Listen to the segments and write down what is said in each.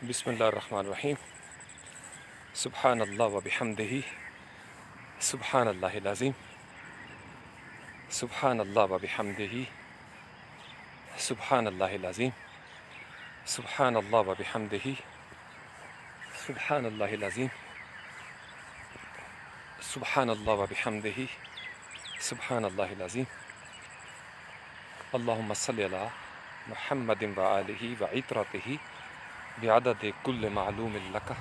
بسم اللہ الرحمن الرحیم سبحان اللہ و بحمدہ سبحان اللہ العظیم سبحان اللہ و بحمدہ سبحان اللہ العظیم سبحان اللہ و بحمدہ سبحان اللہ العظیم سبحان اللہ و بحمدہ سبحان اللہ العظیم اللہم صلی علی محمد و آلہ و عطرتہ بعدد کل معلوم لک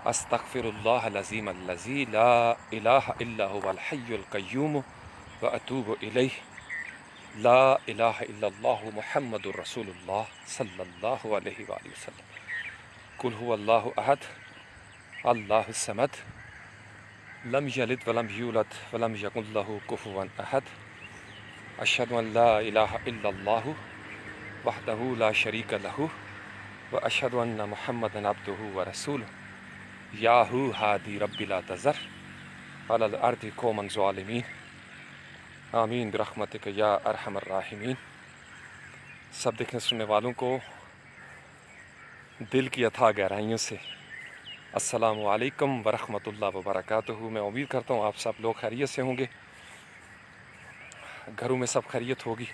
استغفر اللہ العظیم الذی لا الہ الا هو الحی القیوم و اتوب الیہ لا الہ الا اللہ محمد رسول اللہ صلی اللہ علیہ وآلہ وسلم قل هو اللہ احد اللہ الصمد لم یلد ولم یولد ولم یکن لہ کفوا احد اشہد ان لا الہ الا اللہ وحدہ لا شریک لہ واشہد ان محمدا عبدہ ورسولہ یاہو ہادی رب لا تذر علی الارض قوما ظالمین آمین برحمتک یا ارحم الراحمین۔ سب دیکھنے سننے والوں کو دل کی اتھاہ گہرائیوں سے السلام علیکم ورحمۃ اللہ وبرکاتہ۔ میں امید کرتا ہوں آپ سب لوگ خیریت سے ہوں گے، گھروں میں سب خیریت ہوگی،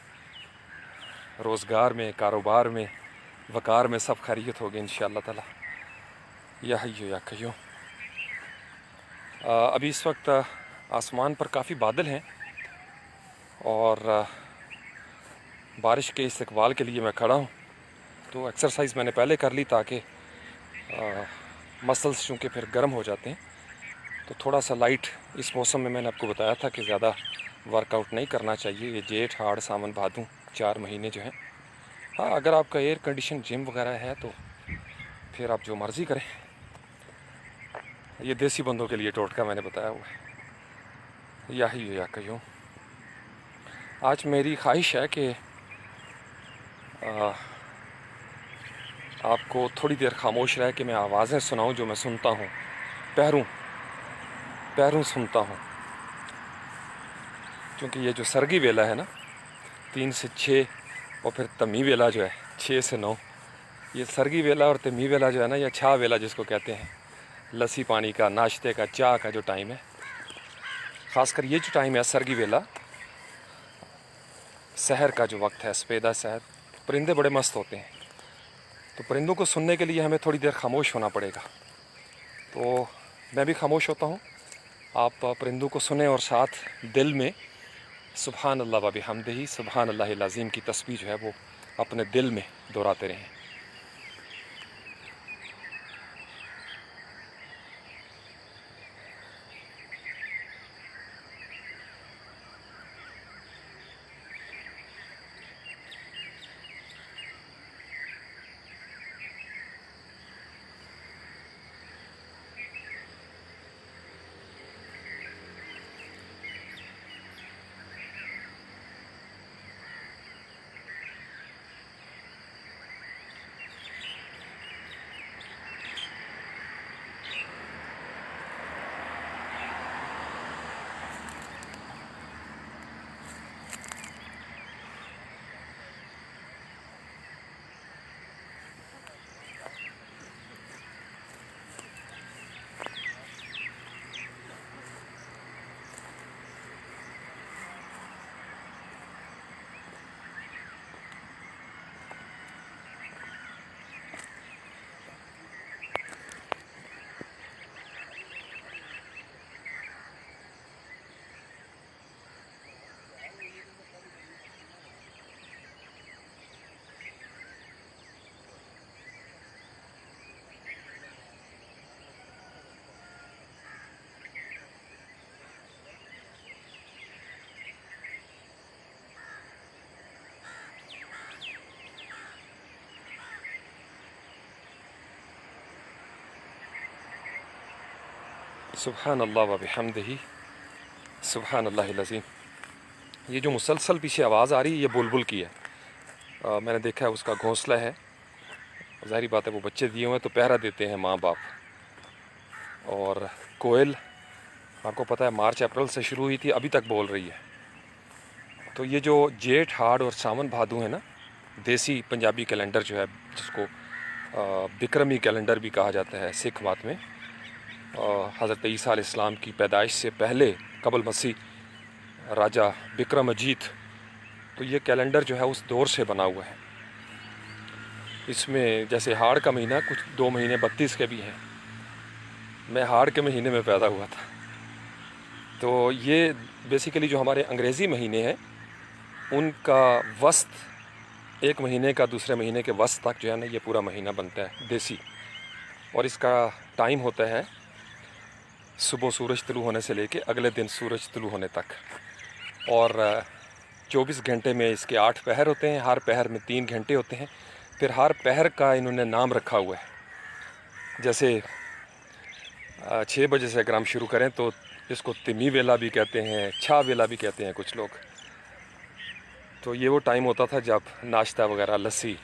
روزگار میں، کاروبار میں، وقار میں سب خیریت ہوگی انشاءاللہ تعالی۔ یا حی یا قیوم۔ ابھی اس وقت آسمان پر کافی بادل ہیں اور بارش کے استقبال کے لیے میں کھڑا ہوں، تو ایکسرسائز میں نے پہلے کر لی تاکہ مسلس چونکہ پھر گرم ہو جاتے ہیں، تو تھوڑا سا لائٹ اس موسم میں نے آپ کو بتایا تھا کہ زیادہ ورک آؤٹ نہیں کرنا چاہیے، یہ جیٹھ ہاڑ ساون بھادوں 4 مہینے جو ہیں۔ ہاں اگر آپ کا ایئر کنڈیشن جم وغیرہ ہے تو پھر آپ جو مرضی کریں، یہ دیسی بندوں کے لیے ٹوٹکا میں نے بتایا ہوا ہے۔ یا حی یا قیوم۔ آج میری خواہش ہے کہ آپ کو تھوڑی دیر خاموش رہ کے میں آوازیں سناؤں جو میں سنتا ہوں، پیروں سنتا ہوں، کیونکہ یہ جو سرگی ویلا ہے نا 3 سے 6 اور پھر تمی ویلا جو ہے 6 سے 9، یہ سرگی ویلا اور تمی ویلا جو ہے نا، یا چھا ویلا جس کو کہتے ہیں، لسی پانی کا، ناشتے کا، چائے کا جو ٹائم ہے، خاص کر یہ جو ٹائم ہے سرگی ویلا، سحر کا جو وقت ہے، سپیدہ سحر، پرندے بڑے مست ہوتے ہیں، تو پرندوں کو سننے کے لیے ہمیں تھوڑی دیر خاموش ہونا پڑے گا، تو میں بھی خاموش ہوتا ہوں، آپ پرندوں کو سنیں اور ساتھ دل میں سبحان اللہ و بحمدہ سبحان اللہ العظیم کی تسبیح جو ہے وہ اپنے دل میں دہراتے رہیں۔ سبحان اللہ و بحمدہ سبحان اللہ العظیم۔ یہ جو مسلسل پیچھے آواز آ رہی ہے یہ بلبل کی ہے، میں نے دیکھا ہے اس کا گھونسلہ ہے، ظاہری بات ہے وہ بچے دیے ہوئے تو پہرا دیتے ہیں ماں باپ، اور کوئل آپ کو پتہ ہے مارچ اپریل سے شروع ہوئی تھی ابھی تک بول رہی ہے، تو یہ جو جیٹھ ہاڑ اور ساون بھادو ہے نا، دیسی پنجابی کیلنڈر جو ہے جس کو بکرمی کیلنڈر بھی کہا جاتا ہے سکھ بات میں. حضرت عیسیٰ علیہ السلام کی پیدائش سے پہلے قبل مسیح راجہ بکرم اجیت، تو یہ کیلنڈر جو ہے اس دور سے بنا ہوا ہے. اس میں جیسے ہاڑ کا مہینہ کچھ 2 مہینے 32 کے بھی ہیں. میں ہاڑ کے مہینے میں پیدا ہوا تھا. تو یہ بیسیکلی جو ہمارے انگریزی مہینے ہیں ان کا وسط، ایک مہینے کا دوسرے مہینے کے وسط تک جو ہے نا یہ پورا مہینہ بنتا ہے دیسی. اور اس کا ٹائم ہوتا ہے صبح سورج طلوع ہونے سے لے کے اگلے دن سورج طلوع ہونے تک. اور 24 گھنٹے میں اس کے 8 پہر ہوتے ہیں، ہر پہر میں 3 گھنٹے ہوتے ہیں. پھر ہر پہر کا انہوں نے نام رکھا ہوا ہے. جیسے 6 بجے سے اگر ہم شروع کریں تو اس کو تمی ویلا بھی کہتے ہیں، چھا ویلا بھی کہتے ہیں کچھ لوگ. تو یہ وہ ٹائم ہوتا تھا جب ناشتہ وغیرہ، لسی،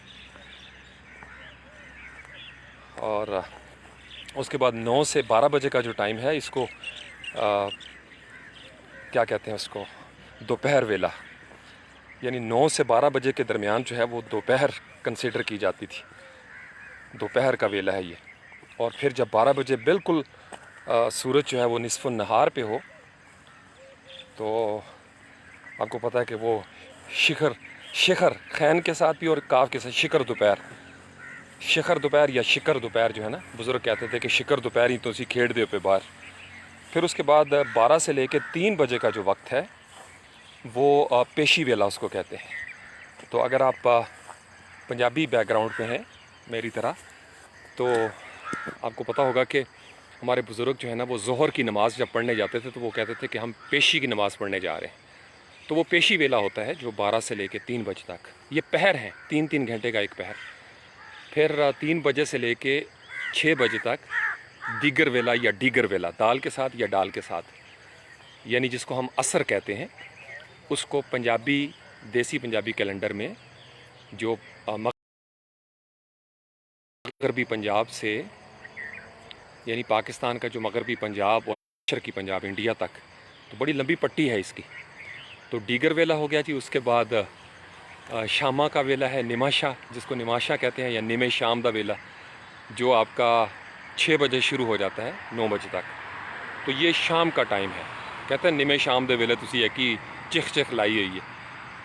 اور اس کے بعد 9 سے 12 بجے کا جو ٹائم ہے اس کو کیا کہتے ہیں، اس کو دوپہر ویلا. یعنی 9 سے 12 بجے کے درمیان جو ہے وہ دوپہر کنسیڈر کی جاتی تھی. دوپہر کا ویلا ہے یہ. اور پھر جب 12 بجے بالکل سورج جو ہے وہ نصف النہار پہ ہو تو آپ کو پتہ ہے کہ وہ شخر خین کے ساتھ بھی اور کاف کے ساتھ شکر دوپہر یا شکر دوپہر جو ہے نا، بزرگ کہتے تھے کہ شکر دوپہر ہی تو اسی کھیڑ دے پہ باہر. پھر اس کے بعد 12 سے لے کے 3 بجے کا جو وقت ہے وہ پیشی ویلا اس کو کہتے ہیں. تو اگر آپ پنجابی بیک گراؤنڈ میں ہیں میری طرح تو آپ کو پتہ ہوگا کہ ہمارے بزرگ جو ہے نا وہ ظہر کی نماز جب پڑھنے جاتے تھے تو وہ کہتے تھے کہ ہم پیشی کی نماز پڑھنے جا رہے ہیں. تو وہ پیشی ویلا ہوتا ہے جو 12 سے لے کے 3 بجے تک. یہ پہر ہیں، 3 گھنٹے کا ایک پہر. پھر 3 بجے سے لے کے 6 بجے تک دیگر ویلا یا ڈیگر ویلا، دال کے ساتھ یا ڈال کے ساتھ، یعنی جس کو ہم عصر کہتے ہیں. اس کو پنجابی، دیسی پنجابی کیلنڈر میں جو مغربی پنجاب سے، یعنی پاکستان کا جو مغربی پنجاب اور مشرقی پنجاب انڈیا تک، تو بڑی لمبی پٹی ہے اس کی. تو ڈیگر ویلا ہو گیا جی. اس کے بعد شامہ کا ویلا ہے، نماشا جس کو نماشا کہتے ہیں یا نیم شام دا ویلا، جو آپ کا 6 بجے شروع ہو جاتا ہے 9 بجے تک. تو یہ شام کا ٹائم ہے. کہتے ہیں نیم شام دے ویلے تسی ایک ہی چخ لائی ہوئی ہے.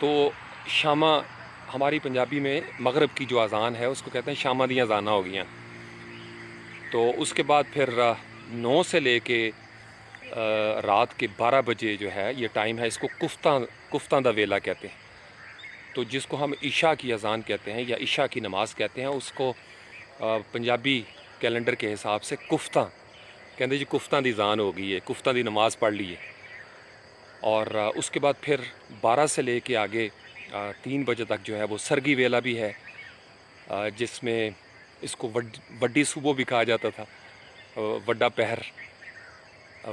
تو شامہ ہماری پنجابی میں مغرب کی جو اذان ہے اس کو کہتے ہیں شامہ دیاں اذاناں ہو گئیاں. تو اس کے بعد پھر 9 سے لے کے رات کے 12 بجے جو ہے یہ ٹائم ہے، اس کو کفتاں دا ویلا کہتے ہیں. تو جس کو ہم عشاء کی اذان کہتے ہیں یا عشاء کی نماز کہتے ہیں، اس کو پنجابی کیلنڈر کے حساب سے کفتاں کہتے ہیں. جی کفتاں دی اذان ہو گئی ہے، کفتاں دی نماز پڑھ لی ہے. اور اس کے بعد پھر 12 سے لے کے آگے 3 بجے تک جو ہے وہ سرگی ویلا بھی ہے، جس میں اس کو وڈی صبح بھی کہا جاتا تھا، وڈا پہر،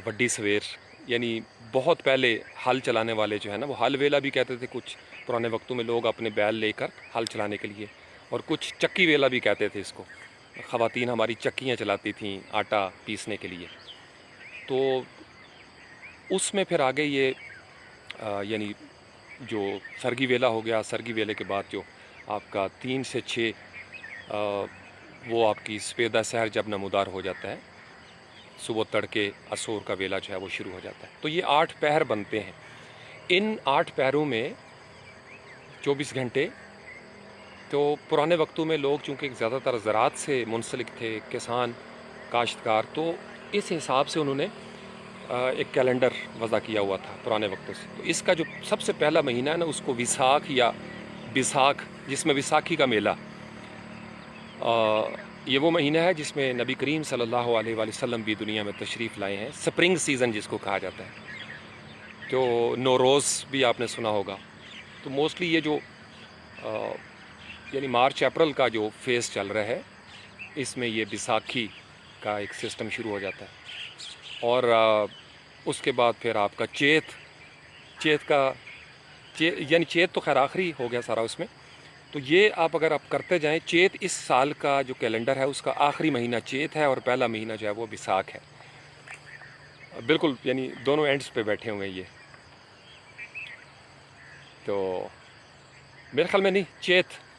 وڈی سویر. یعنی بہت پہلے ہل چلانے والے جو ہے نا وہ ہل ویلا بھی کہتے تھے. کچھ پرانے وقتوں میں لوگ اپنے بیل لے کر ہل چلانے کے لیے، اور کچھ چکی ویلا بھی کہتے تھے اس کو. خواتین ہماری چکیاں چلاتی تھیں آٹا پیسنے کے لیے. تو اس میں پھر آگے یہ یعنی جو سرگی ویلا ہو گیا، سرگی ویلے کے بعد جو آپ کا 3 سے 6 وہ آپ کی سفیدہ سحر جب نمودار ہو جاتا ہے، صبح تڑکے عصور کا ویلا جو ہے وہ شروع ہو جاتا ہے. تو یہ 8 پہر بنتے ہیں. ان 8 پہروں میں 24 گھنٹے. تو پرانے وقتوں میں لوگ چونکہ زیادہ تر زراعت سے منسلک تھے، کسان، کاشتکار، تو اس حساب سے انہوں نے ایک کیلنڈر وضع کیا ہوا تھا پرانے وقتوں سے. تو اس کا جو سب سے پہلا مہینہ ہے نا اس کو ویساکھ یا بیساکھ، جس میں ویساکھی کا میلہ، یہ وہ مہینہ ہے جس میں نبی کریم صلی اللہ علیہ وآلہ وسلم بھی دنیا میں تشریف لائے ہیں. سپرنگ سیزن جس کو کہا جاتا ہے. تو نوروز بھی آپ نے سنا ہوگا. تو موسٹلی یہ جو یعنی مارچ اپریل کا جو فیز چل رہا ہے اس میں یہ بیساکھی کا ایک سسٹم شروع ہو جاتا ہے. اور اس کے بعد پھر آپ کا چیت یعنی چیت تو خیر آخری ہو گیا سارا اس میں. تو یہ اگر آپ کرتے جائیں، چیت اس سال کا جو کیلنڈر ہے اس کا آخری مہینہ چیت ہے اور پہلا مہینہ جو ہے وہ بیساکھ ہے. بالکل یعنی دونوں اینڈز پہ بیٹھے ہوئے ہیں یہ. تو میرے خیال میں نہیں،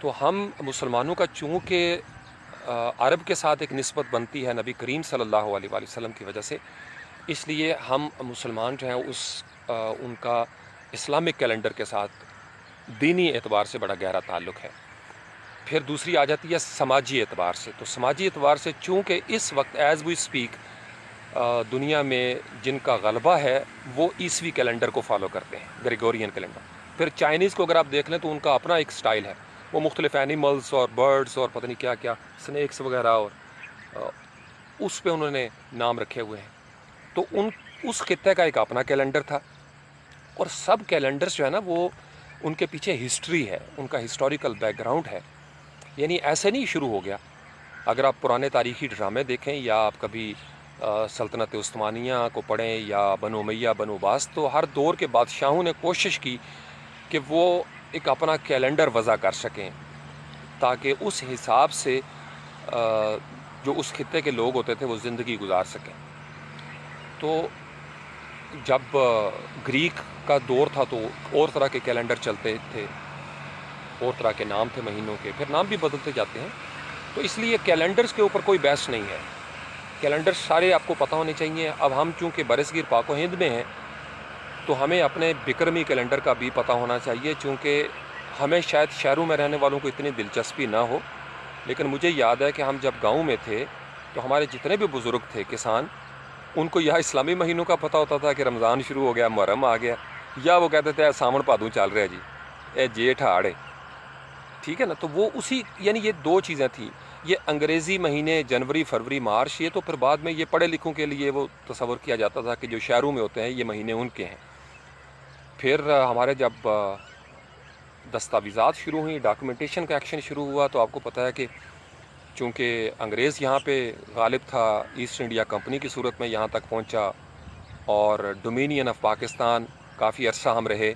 تو ہم مسلمانوں کا چونکہ عرب کے ساتھ ایک نسبت بنتی ہے نبی کریم صلی اللہ علیہ وآلہ وسلم کی وجہ سے، اس لیے ہم مسلمان جو ہیں ان کا اسلامک کیلنڈر کے ساتھ دینی اعتبار سے بڑا گہرا تعلق ہے۔ پھر دوسری آ جاتی ہے سماجی اعتبار سے، تو سماجی اعتبار سے چونکہ اس وقت ایز وی اسپیک دنیا میں جن کا غلبہ ہے وہ عیسوی کیلنڈر کو فالو کرتے ہیں، گریگورین کیلنڈر۔ پھر چائنیز کو اگر آپ دیکھ لیں تو ان کا اپنا ایک سٹائل ہے، وہ مختلف اینیملز اور برڈز اور پتہ نہیں کیا کیا سنیکس وغیرہ اور اس پہ انہوں نے نام رکھے ہوئے ہیں۔ تو اس خطے کا ایک اپنا کیلنڈر تھا، اور سب کیلنڈرز جو ہے نا وہ ان کے پیچھے ہسٹری ہے، ان کا ہسٹوریکل بیک گراؤنڈ ہے، یعنی ایسے نہیں شروع ہو گیا۔ اگر آپ پرانے تاریخی ڈرامے دیکھیں یا آپ کبھی سلطنت عثمانیہ کو پڑھیں یا بنو امیہ بنو عباس، تو ہر دور کے بادشاہوں نے کوشش کی کہ وہ ایک اپنا کیلنڈر وضع کر سکیں تاکہ اس حساب سے جو اس خطے کے لوگ ہوتے تھے وہ زندگی گزار سکیں۔ تو جب گریک کا دور تھا تو اور طرح کے کیلنڈر چلتے تھے، اور طرح کے نام تھے مہینوں کے، پھر نام بھی بدلتے جاتے ہیں۔ تو اس لیے کیلنڈرز کے اوپر کوئی بحث نہیں ہے، کیلنڈر سارے آپ کو پتہ ہونے چاہیے۔ اب ہم چونکہ برصغیر پاک و ہند میں ہیں تو ہمیں اپنے بکرمی کیلنڈر کا بھی پتہ ہونا چاہیے، چونکہ ہمیں شاید شہروں میں رہنے والوں کو اتنی دلچسپی نہ ہو، لیکن مجھے یاد ہے کہ ہم جب گاؤں میں تھے تو ہمارے جتنے بھی بزرگ تھے کسان، ان کو یا اسلامی مہینوں کا پتہ ہوتا تھا کہ رمضان شروع ہو گیا، محرم آ گیا، یا وہ کہتے تھے ساون بھادوں چل رہا ہے جی، اے جیٹھ ہاڑ ہے، ٹھیک ہے نا۔ تو وہ اسی یعنی یہ دو چیزیں تھیں، یہ انگریزی مہینے جنوری فروری مارچ، یہ تو پھر بعد میں یہ پڑھے لکھوں کے لیے وہ تصور کیا جاتا تھا کہ جو شہروں میں ہوتے ہیں یہ مہینے ان کے ہیں۔ پھر ہمارے جب دستاویزات شروع ہوئیں، ڈاکومنٹیشن کا ایکشن شروع ہوا، تو آپ کو پتہ ہے کہ چونکہ انگریز یہاں پہ غالب تھا، ایسٹ انڈیا کمپنی کی صورت میں یہاں تک پہنچا، اور ڈومینین آف پاکستان کافی عرصہ ہم رہے۔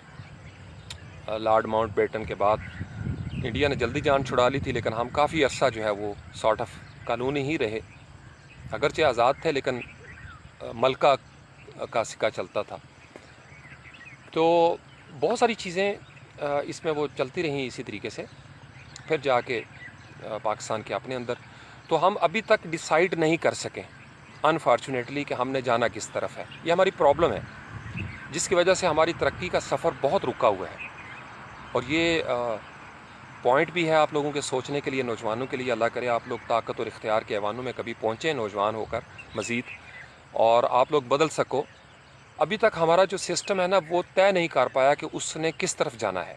لارڈ ماؤنٹ بیٹن کے بعد انڈیا نے جلدی جان چھڑا لی تھی، لیکن ہم کافی عرصہ جو ہے وہ سارٹ آف قانونی ہی رہے، اگرچہ آزاد تھے لیکن ملکہ کا سکہ چلتا تھا۔ تو بہت ساری چیزیں اس میں وہ چلتی رہیں اسی طریقے سے، پھر جا کے پاکستان کے اپنے اندر۔ تو ہم ابھی تک ڈیسائیڈ نہیں کر سکیں انفارچونیٹلی کہ ہم نے جانا کس طرف ہے، یہ ہماری پرابلم ہے، جس کی وجہ سے ہماری ترقی کا سفر بہت رکا ہوا ہے۔ اور یہ پوائنٹ بھی ہے آپ لوگوں کے سوچنے کے لیے، نوجوانوں کے لیے، اللہ کرے آپ لوگ طاقت اور اختیار کے ایوانوں میں کبھی پہنچیں نوجوان ہو کر مزید، اور آپ لوگ بدل سکو۔ ابھی تک ہمارا جو سسٹم ہے نا وہ طے نہیں کر پایا کہ اس نے کس طرف جانا ہے،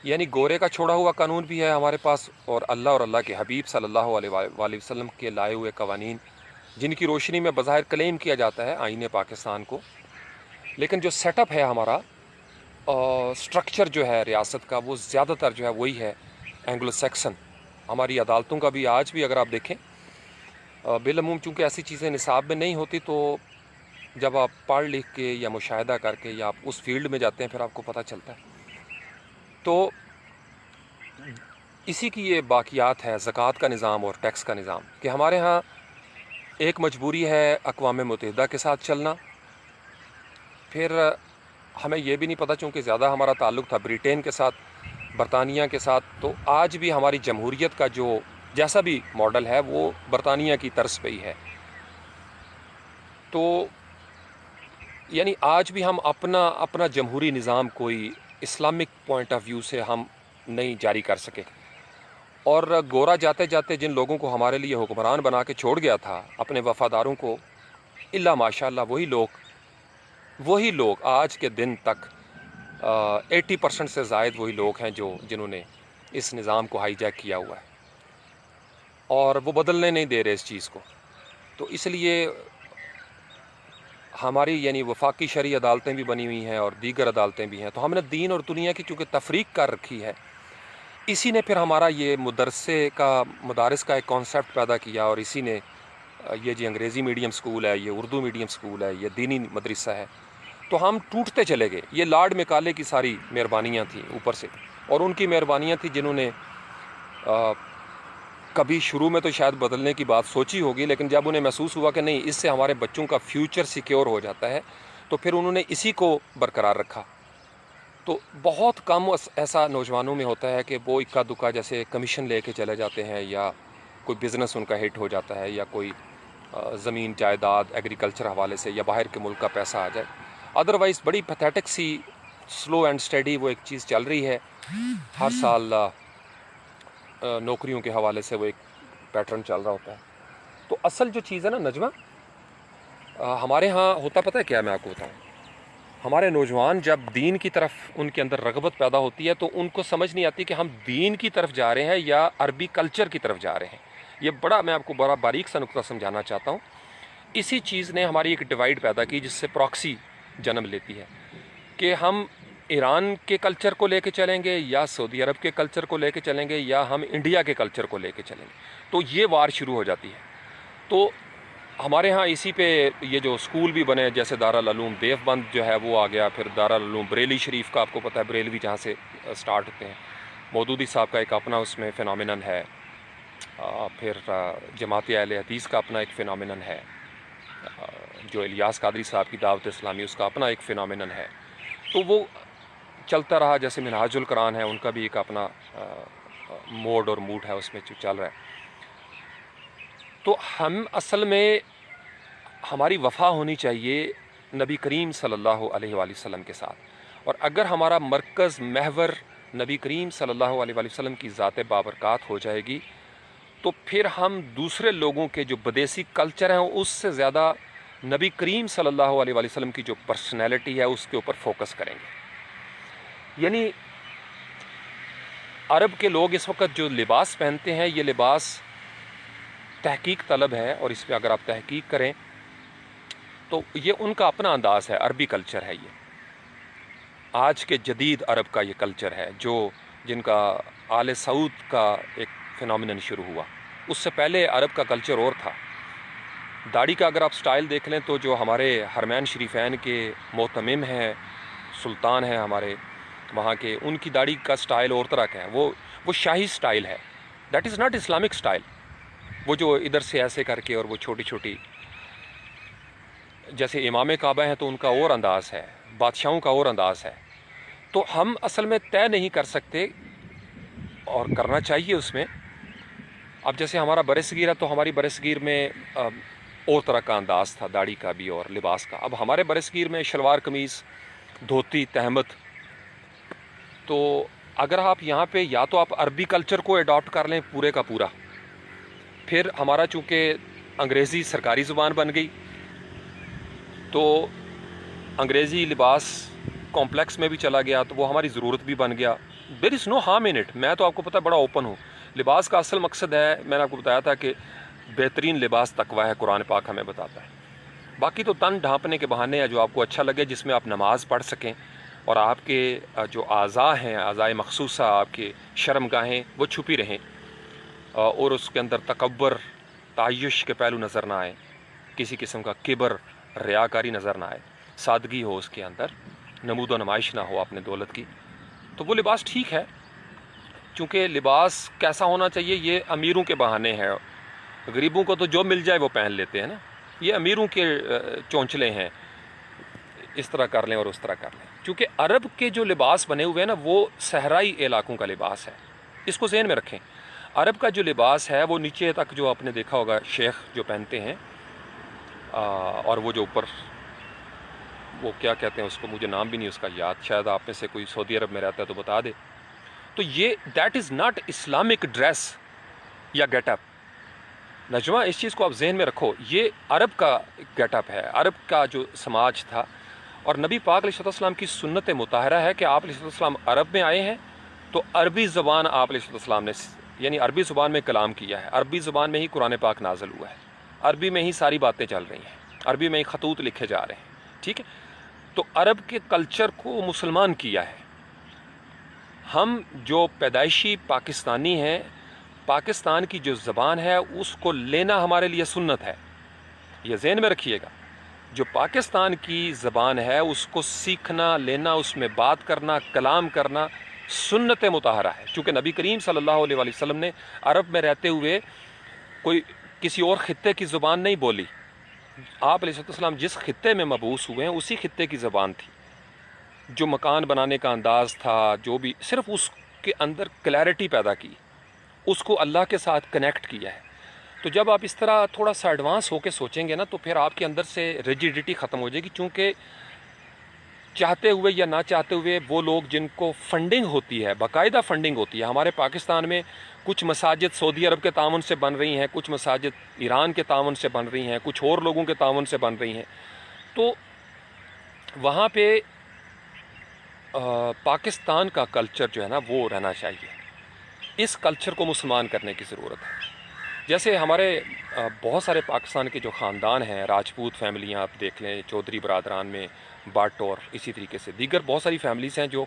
یعنی گورے کا چھوڑا ہوا قانون بھی ہے ہمارے پاس، اور اللہ کے حبیب صلی اللہ علیہ وآلہ وسلم کے لائے ہوئے قوانین، جن کی روشنی میں بظاہر کلیم کیا جاتا ہے آئین پاکستان کو، لیکن جو سیٹ اپ ہے ہمارا سٹرکچر جو ہے ریاست کا، وہ زیادہ تر جو ہے وہی ہے اینگلو سیکسن۔ ہماری عدالتوں کا بھی آج بھی اگر آپ دیکھیں، بالعموم چونکہ ایسی چیزیں نصاب میں نہیں ہوتی، تو جب آپ پڑھ لکھ کے یا مشاہدہ کر کے یا آپ اس فیلڈ میں جاتے ہیں پھر آپ کو پتہ چلتا ہے۔ تو اسی کی یہ باقیات ہے زکوٰۃ کا نظام اور ٹیکس کا نظام، کہ ہمارے ہاں ایک مجبوری ہے اقوام متحدہ کے ساتھ چلنا، پھر ہمیں یہ بھی نہیں پتہ، چونکہ زیادہ ہمارا تعلق تھا بریٹین کے ساتھ، برطانیہ کے ساتھ، تو آج بھی ہماری جمہوریت کا جو جیسا بھی ماڈل ہے وہ برطانیہ کی طرز پہ ہی ہے۔ تو یعنی آج بھی ہم اپنا جمہوری نظام کوئی اسلامک پوائنٹ آف ویو سے ہم نہیں جاری کر سکے، اور گورا جاتے جاتے جن لوگوں کو ہمارے لیے حکمران بنا کے چھوڑ گیا تھا، اپنے وفاداروں کو، الا ماشاء اللہ وہی لوگ آج کے دن تک 80% سے زائد وہی لوگ ہیں جنہوں نے اس نظام کو ہائی جیک کیا ہوا ہے، اور وہ بدلنے نہیں دے رہے اس چیز کو۔ تو اس لیے ہماری یعنی وفاقی شرعی عدالتیں بھی بنی ہوئی ہیں اور دیگر عدالتیں بھی ہیں، تو ہم نے دین اور دنیا کی چونکہ تفریق کر رکھی ہے، اسی نے پھر ہمارا یہ مدارس کا ایک کانسیپٹ پیدا کیا، اور اسی نے یہ جی انگریزی میڈیم سکول ہے، یہ اردو میڈیم سکول ہے، یہ دینی مدرسہ ہے، تو ہم ٹوٹتے چلے گئے۔ یہ لارڈ میکالے کی ساری مہربانیاں تھیں اوپر سے، اور ان کی مہربانیاں تھیں جنہوں نے کبھی شروع میں تو شاید بدلنے کی بات سوچی ہوگی، لیکن جب انہیں محسوس ہوا کہ نہیں اس سے ہمارے بچوں کا فیوچر سیکیور ہو جاتا ہے، تو پھر انہوں نے اسی کو برقرار رکھا۔ تو بہت کم ایسا نوجوانوں میں ہوتا ہے کہ وہ اکا دکا جیسے کمیشن لے کے چلے جاتے ہیں، یا کوئی بزنس ان کا ہٹ ہو جاتا ہے، یا کوئی زمین جائیداد ایگریکلچر حوالے سے یا باہر کے ملک کا پیسہ آ جائے. ادروائز بڑی pathetic C slow and study وہ ایک چیز چل رہی ہے. ہر سال نوکریوں کے حوالے سے وہ ایک پیٹرن چل رہا ہوتا ہے. تو اصل جو چیز ہے نا نجمہ، ہمارے ہاں ہوتا پتہ ہے کیا، میں آپ کو بتاؤں. ہمارے نوجوان جب دین کی طرف ان کے اندر رغبت پیدا ہوتی ہے تو ان کو سمجھ نہیں آتی کہ ہم دین کی طرف جا رہے ہیں یا عربی کلچر کی طرف جا رہے ہیں. یہ میں آپ کو بڑا باریک سا نقطہ سمجھانا چاہتا ہوں. اسی چیز نے ہماری ایک ڈیوائیڈ پیدا کی جس سے پراکسی جنم لیتی ہے کہ ہم ایران کے کلچر کو لے کے چلیں گے یا سعودی عرب کے کلچر کو لے کے چلیں گے یا ہم انڈیا کے کلچر کو لے کے چلیں گے. تو یہ وار شروع ہو جاتی ہے. تو ہمارے ہاں اسی پہ یہ جو اسکول بھی بنے، جیسے دارالعلوم دیوبند جو ہے وہ آ گیا، پھر دارالعلوم بریلی شریف کا آپ کو پتہ ہے، بریلوی جہاں سے سٹارٹ ہوتے ہیں. مودودی صاحب کا ایک اپنا اس میں فینومینن ہے، پھر جماعت اہل حدیث کا اپنا ایک فینومینن ہے، جو الیاس قادری صاحب کی دعوت اسلامی اس کا اپنا ایک فینومینن ہے. تو وہ چلتا رہا. جیسے منہاج القرآن ہے، ان کا بھی ایک اپنا موڈ اور موڈ ہے اس میں جو چل رہا ہے. تو ہم اصل میں ہماری وفا ہونی چاہیے نبی کریم صلی اللہ علیہ وآلہ وسلم کے ساتھ. اور اگر ہمارا مرکز محور نبی کریم صلی اللہ علیہ وآلہ وسلم کی ذات بابرکات ہو جائے گی تو پھر ہم دوسرے لوگوں کے جو بدیسی کلچر ہیں اس سے زیادہ نبی کریم صلی اللہ علیہ وآلہ وسلم کی جو پرسنالٹی ہے اس کے اوپر فوکس کریں گے. یعنی عرب کے لوگ اس وقت جو لباس پہنتے ہیں یہ لباس تحقیق طلب ہے، اور اس پہ اگر آپ تحقیق کریں تو یہ ان کا اپنا انداز ہے، عربی کلچر ہے. یہ آج کے جدید عرب کا یہ کلچر ہے جو جن کا آل سعود کا ایک فینومینن شروع ہوا. اس سے پہلے عرب کا کلچر اور تھا. داڑھی کا اگر آپ سٹائل دیکھ لیں تو جو ہمارے حرمین شریفین کے محتمم ہیں، سلطان ہیں ہمارے وہاں کے، ان کی داڑھی کا سٹائل اور طرح کا ہے. وہ شاہی سٹائل ہے. That is not Islamic style. وہ جو ادھر سے ایسے کر کے اور وہ چھوٹی چھوٹی، جیسے امام کعبہ ہیں تو ان کا اور انداز ہے، بادشاہوں کا اور انداز ہے. تو ہم اصل میں طے نہیں کر سکتے، اور کرنا چاہیے اس میں. اب جیسے ہمارا برصغیر ہے تو ہماری برصغیر میں اور طرح کا انداز تھا داڑھی کا بھی اور لباس کا. اب ہمارے برصغیر میں شلوار قمیض، دھوتی، تہمت. تو اگر آپ یہاں پہ یا تو آپ عربی کلچر کو اڈاپٹ کر لیں پورے کا پورا، پھر ہمارا چونکہ انگریزی سرکاری زبان بن گئی تو انگریزی لباس کمپلیکس میں بھی چلا گیا تو وہ ہماری ضرورت بھی بن گیا. دیر از نو ہارم ان اٹ. میں تو آپ کو پتہ بڑا اوپن ہوں. لباس کا اصل مقصد ہے، میں نے آپ کو بتایا تھا کہ بہترین لباس تقویٰ ہے، قرآن پاک ہمیں بتاتا ہے. باقی تو تن ڈھانپنے کے بہانے ہیں جو آپ کو اچھا لگے، جس میں آپ نماز پڑھ سکیں اور آپ کے جو اعضاء ہیں، اعضاء مخصوصہ، آپ کے شرم گاہیں وہ چھپی رہیں اور اس کے اندر تکبر، تعیش کے پہلو نظر نہ آئے، کسی قسم کا کبر، ریاکاری نظر نہ آئے، سادگی ہو اس کے اندر، نمود و نمائش نہ ہو اپنے دولت کی. تو وہ لباس ٹھیک ہے. چونکہ لباس کیسا ہونا چاہیے یہ امیروں کے بہانے ہیں. غریبوں کو تو جو مل جائے وہ پہن لیتے ہیں نا. یہ امیروں کے چونچلے ہیں، اس طرح کر لیں اور اس طرح کر لیں. چونکہ عرب کے جو لباس بنے ہوئے ہیں نا وہ صحرائی علاقوں کا لباس ہے. اس کو ذہن میں رکھیں. عرب کا جو لباس ہے وہ نیچے تک جو آپ نے دیکھا ہوگا شیخ جو پہنتے ہیں، اور وہ جو اوپر وہ کیا کہتے ہیں اس کو، مجھے نام بھی نہیں اس کا یاد، شاید آپ میں سے کوئی سعودی عرب میں رہتا ہے تو بتا دے. تو یہ that is not Islamic dress یا گیٹ اپ. نجمہ اس چیز کو آپ ذہن میں رکھو، یہ عرب کا گیٹ اپ ہے، عرب کا جو سماج تھا. اور نبی پاک علیہ السلام کی سنت مطہرہ ہے کہ آپ علیہ السلام عرب میں آئے ہیں تو عربی زبان آپ علیہ السلام نے، یعنی عربی زبان میں کلام کیا ہے. عربی زبان میں ہی قرآن پاک نازل ہوا ہے. عربی میں ہی ساری باتیں چل رہی ہیں. عربی میں ہی خطوط لکھے جا رہے ہیں. ٹھیک ہے. تو عرب کے کلچر کو مسلمان کیا ہے. ہم جو پیدائشی پاکستانی ہیں، پاکستان کی جو زبان ہے اس کو لینا ہمارے لیے سنت ہے. یہ ذہن میں رکھیے گا. جو پاکستان کی زبان ہے اس کو سیکھنا، لینا، اس میں بات کرنا، کلام کرنا سنت مطہرہ ہے. چونکہ نبی کریم صلی اللہ علیہ وآلہ وسلم نے عرب میں رہتے ہوئے کوئی کسی اور خطے کی زبان نہیں بولی. آپ علیہ السلام جس خطے میں مبعوث ہوئے ہیں اسی خطے کی زبان تھی. جو مکان بنانے کا انداز تھا، جو بھی، صرف اس کے اندر کلیئرٹی پیدا کی، اس کو اللہ کے ساتھ کنیکٹ کیا ہے. تو جب آپ اس طرح تھوڑا سا ایڈوانس ہو کے سوچیں گے نا تو پھر آپ کے اندر سے ریجیڈیٹی ختم ہو جائے گی. چونکہ چاہتے ہوئے یا نہ چاہتے ہوئے وہ لوگ جن کو فنڈنگ ہوتی ہے، باقاعدہ فنڈنگ ہوتی ہے، ہمارے پاکستان میں کچھ مساجد سعودی عرب کے تعاون سے بن رہی ہیں، کچھ مساجد ایران کے تعاون سے بن رہی ہیں، کچھ اور لوگوں کے تعاون سے بن رہی ہیں. تو وہاں پہ پاکستان کا کلچر جو ہے نا وہ رہنا چاہیے. اس کلچر کو مسلمان کرنے کی ضرورت ہے. جیسے ہمارے بہت سارے پاکستان کے جو خاندان ہیں، راجپوت فیملیاں آپ دیکھ لیں، چودھری برادران میں بٹ، اور اسی طریقے سے دیگر بہت ساری فیملیز ہیں جو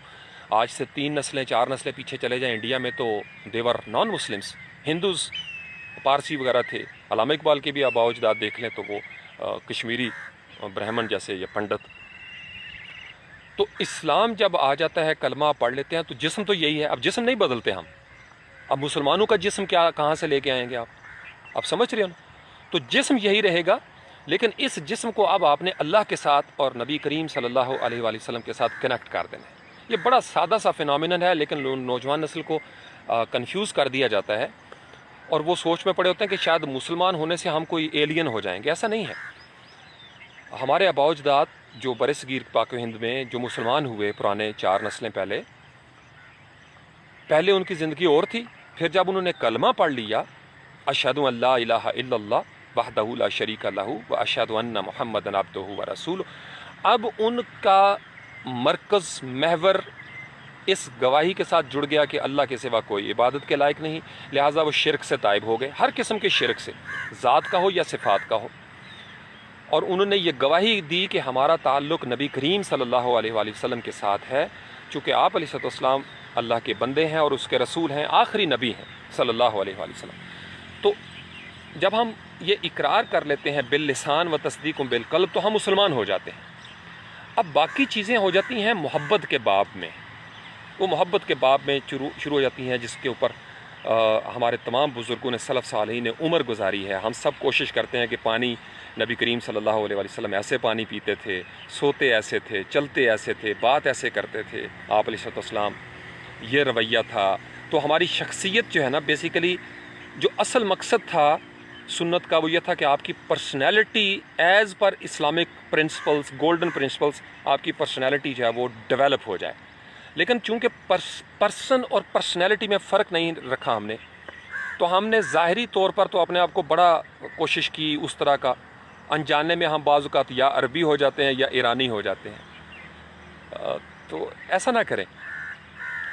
آج سے 3 نسلیں 4 نسلیں پیچھے چلے جائیں انڈیا میں تو دیور نان مسلمس، ہندوز، پارسی وغیرہ تھے. علامہ اقبال کے بھی آباء و اجداد دیکھ لیں تو وہ کشمیری برہمن جیسے یا پنڈت. تو اسلام جب آ جاتا ہے، کلمہ پڑھ لیتے ہیں تو جسم تو یہی ہے. اب جسم نہیں بدلتے ہم. اب مسلمانوں کا جسم کہاں سے لے کے آئیں گے آپ سمجھ رہے ہو نا؟ تو جسم یہی رہے گا، لیکن اس جسم کو اب آپ نے اللہ کے ساتھ اور نبی کریم صلی اللہ علیہ وآلہ وسلم کے ساتھ کنیکٹ کر دینا ہے. یہ بڑا سادہ سا فینومینن ہے، لیکن نوجوان نسل کو کنفیوز کر دیا جاتا ہے اور وہ سوچ میں پڑے ہوتے ہیں کہ شاید مسلمان ہونے سے ہم کوئی ایلین ہو جائیں گے. ایسا نہیں ہے. ہمارے آباء و اجداد جو برصغیر پاک و ہند میں جو مسلمان ہوئے پرانے 4 نسلیں پہلے ان کی زندگی اور تھی. پھر جب انہوں نے کلمہ پڑھ لیا، اشہد ان لا الہ الا اللہ وحدہ لا شریک لہ واشہد ان محمدا عبدہ ورسولہ، اب ان کا مرکز محور اس گواہی کے ساتھ جڑ گیا کہ اللہ کے سوا کوئی عبادت کے لائق نہیں. لہٰذا وہ شرک سے تائب ہو گئے، ہر قسم کے شرک سے، ذات کا ہو یا صفات کا ہو. اور انہوں نے یہ گواہی دی کہ ہمارا تعلق نبی کریم صلی اللہ علیہ وآلہ وسلم کے ساتھ ہے، چونکہ آپ علیہ السلام اللہ کے بندے ہیں اور اس کے رسول ہیں، آخری نبی ہیں صلی اللہ علیہ وآلہ وسلم. تو جب ہم یہ اقرار کر لیتے ہیں باللسان و تصدیق بالقلب تو ہم مسلمان ہو جاتے ہیں. اب باقی چیزیں ہو جاتی ہیں محبت کے باب میں. وہ محبت کے باب میں شروع ہو جاتی ہیں جس کے اوپر ہمارے تمام بزرگوں نے، سلف صالحین نے عمر گزاری ہے. ہم سب کوشش کرتے ہیں کہ پانی، نبی کریم صلی اللہ علیہ وآلہ وسلم ایسے پانی پیتے تھے، سوتے ایسے تھے، چلتے ایسے تھے، بات ایسے کرتے تھے. آپ علیہ السلام یہ رویہ تھا. تو ہماری شخصیت جو ہے نا، بیسیکلی جو اصل مقصد تھا سنت کا وہ یہ تھا کہ آپ کی personality as per Islamic principles, golden principles, آپ کی پرسنالٹی جو ہے وہ ڈیولپ ہو جائے. لیکن چونکہ پرسن اور پرسنالٹی میں فرق نہیں رکھا ہم نے، تو ہم نے ظاہری طور پر تو اپنے آپ کو بڑا کوشش کی اس طرح کا، انجانے میں ہم بعض اوقات یا عربی ہو جاتے ہیں یا ایرانی ہو جاتے ہیں. تو ایسا نہ کریں،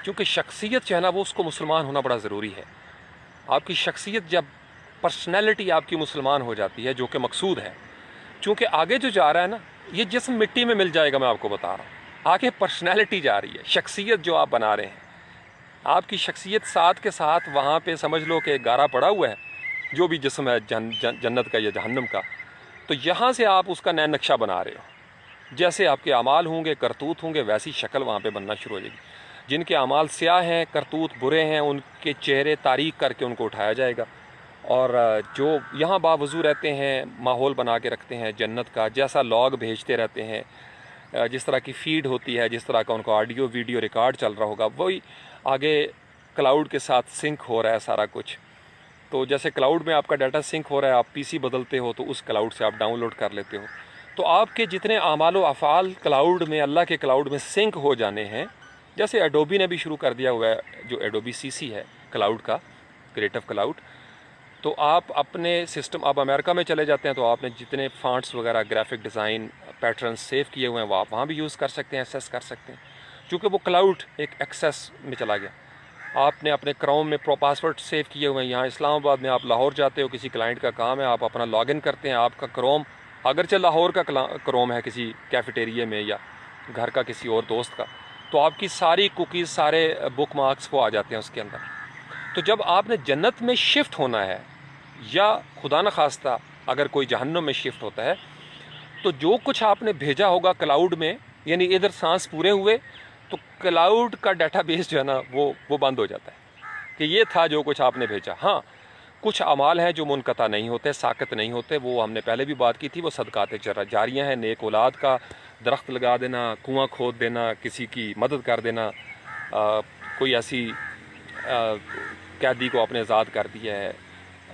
کیونکہ شخصیت جو ہے نا وہ اس کو مسلمان ہونا بڑا ضروری ہے. آپ کی شخصیت جب پرسنالٹی آپ کی مسلمان ہو جاتی ہے، جو کہ مقصود ہے، چونکہ آگے جو جا رہا ہے نا، یہ جسم مٹی میں مل جائے گا، میں آپ کو بتا رہا ہوں. آگے پرسنالٹی جا رہی ہے، شخصیت جو آپ بنا رہے ہیں. آپ کی شخصیت ساتھ کے ساتھ وہاں پہ سمجھ لو کہ گارا پڑا ہوا ہے، جو بھی جسم ہے جنت کا یا جہنم کا. تو یہاں سے آپ اس کا نیا نقشہ بنا رہے ہو. جیسے آپ کے اعمال ہوں گے، کرتوت ہوں گے، ویسی شکل وہاں پہ بننا شروع ہو جائے گی. جن کے اعمال سیاہ ہیں، کرتوت برے ہیں، ان کے چہرے تاریک کر کے ان کو اٹھایا جائے گا. اور جو یہاں باوضو رہتے ہیں، ماحول بنا کے رکھتے ہیں جنت کا، جیسا لاگ بھیجتے رہتے ہیں، جس طرح کی فیڈ ہوتی ہے، جس طرح کا ان کو آڈیو ویڈیو ریکارڈ چل رہا ہوگا، وہی آگے کلاؤڈ کے ساتھ سنک ہو رہا ہے سارا کچھ. تو جیسے کلاؤڈ میں آپ کا ڈیٹا سنک ہو رہا ہے، آپ پی سی بدلتے ہو تو اس کلاؤڈ سے آپ ڈاؤن لوڈ کر لیتے ہو. تو آپ کے جتنے اعمال و افعال کلاؤڈ میں، اللہ کے کلاؤڈ میں سنک ہو جانے ہیں. جیسے ایڈوبی نے بھی شروع کر دیا ہوا ہے، جو ایڈوبی CC ہے کلاؤڈ کا، کریٹو کلاؤڈ. تو آپ اپنے سسٹم، آپ امریکہ میں چلے جاتے ہیں تو آپ نے جتنے فانٹس وغیرہ، گرافک ڈیزائن پیٹرنز سیو کیے ہوئے ہیں وہ آپ وہاں بھی یوز کر سکتے ہیں، ایکسیس کر سکتے ہیں، چونکہ وہ کلاؤڈ ایک ایکسیس میں چلا گیا. آپ نے اپنے کروم میں پاسورڈ سیو کیے ہوئے ہیں. یہاں اسلام آباد میں آپ لاہور جاتے ہو، کسی کلائنٹ کا کام ہے، آپ اپنا لاگ ان کرتے ہیں، آپ کا کروم اگرچہ لاہور کا کروم ہے کسی کیفیٹیریے میں یا گھر کا کسی اور دوست کا، تو آپ کی ساری کوکیز، سارے بک مارکس وہ آ جاتے ہیں اس کے اندر. تو جب آپ نے جنت میں شفٹ ہونا ہے، یا خدا نخواستہ اگر کوئی جہنم میں شفٹ ہوتا ہے، تو جو کچھ آپ نے بھیجا ہوگا کلاؤڈ میں، یعنی ادھر سانس پورے ہوئے تو کلاؤڈ کا ڈیٹا بیس جو ہے نا وہ بند ہو جاتا ہے کہ یہ تھا جو کچھ آپ نے بھیجا. ہاں کچھ اعمال ہیں جو منقطع نہیں ہوتے، ساقط نہیں ہوتے، وہ ہم نے پہلے بھی بات کی تھی، وہ صدقات جاریہ ہیں، نیک اولاد کا درخت لگا دینا، کنواں کھود دینا، کسی کی مدد کر دینا، کوئی ایسی قیدی کو آپ نے آزاد کر دیا ہے،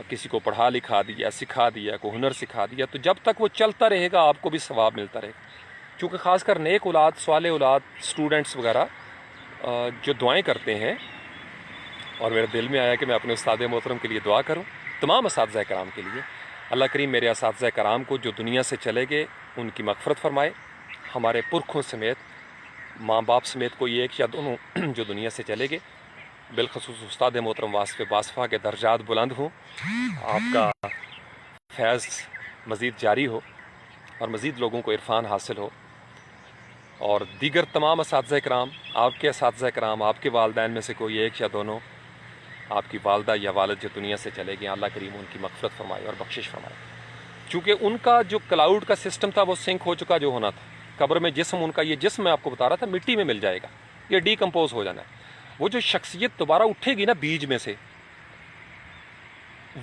کسی کو پڑھا لکھا دیا، سکھا دیا، کوئی ہنر سکھا دیا، تو جب تک وہ چلتا رہے گا آپ کو بھی ثواب ملتا رہے گا. چونکہ خاص کر نیک اولاد، صالح اولاد، اسٹوڈنٹس وغیرہ جو دعائیں کرتے ہیں، اور میرے دل میں آیا کہ میں اپنے استاد محترم کے لیے دعا کروں، تمام اساتذہ کرام کے لیے. اللہ کریم میرے اساتذہ کرام کو جو دنیا سے چلے گئے ان کی مغفرت فرمائے. ہمارے پرکھوں سمیت، ماں باپ سمیت کوئی ایک یا دونوں جو دنیا سے چلے گئے، بالخصوص استاد محترم واسف باصفہ کے درجات بلند ہوں، آپ کا فیض مزید جاری ہو اور مزید لوگوں کو عرفان حاصل ہو. اور دیگر تمام اساتذہ کرام، آپ کے اساتذہ کرام، آپ کے والدین میں سے کوئی ایک یا دونوں، آپ کی والدہ یا والد جو دنیا سے چلے گئے، اللہ کریم ان کی مغفرت فرمائے اور بخشش فرمائے. چونکہ ان کا جو کلاؤڈ کا سسٹم تھا وہ سنک ہو چکا جو ہونا تھا. قبر میں جسم ان کا، یہ جسم میں آپ کو بتا رہا تھا، مٹی میں مل جائے گا، یہ ڈی کمپوز ہو جانا ہے. وہ جو شخصیت دوبارہ اٹھے گی نا بیج میں سے،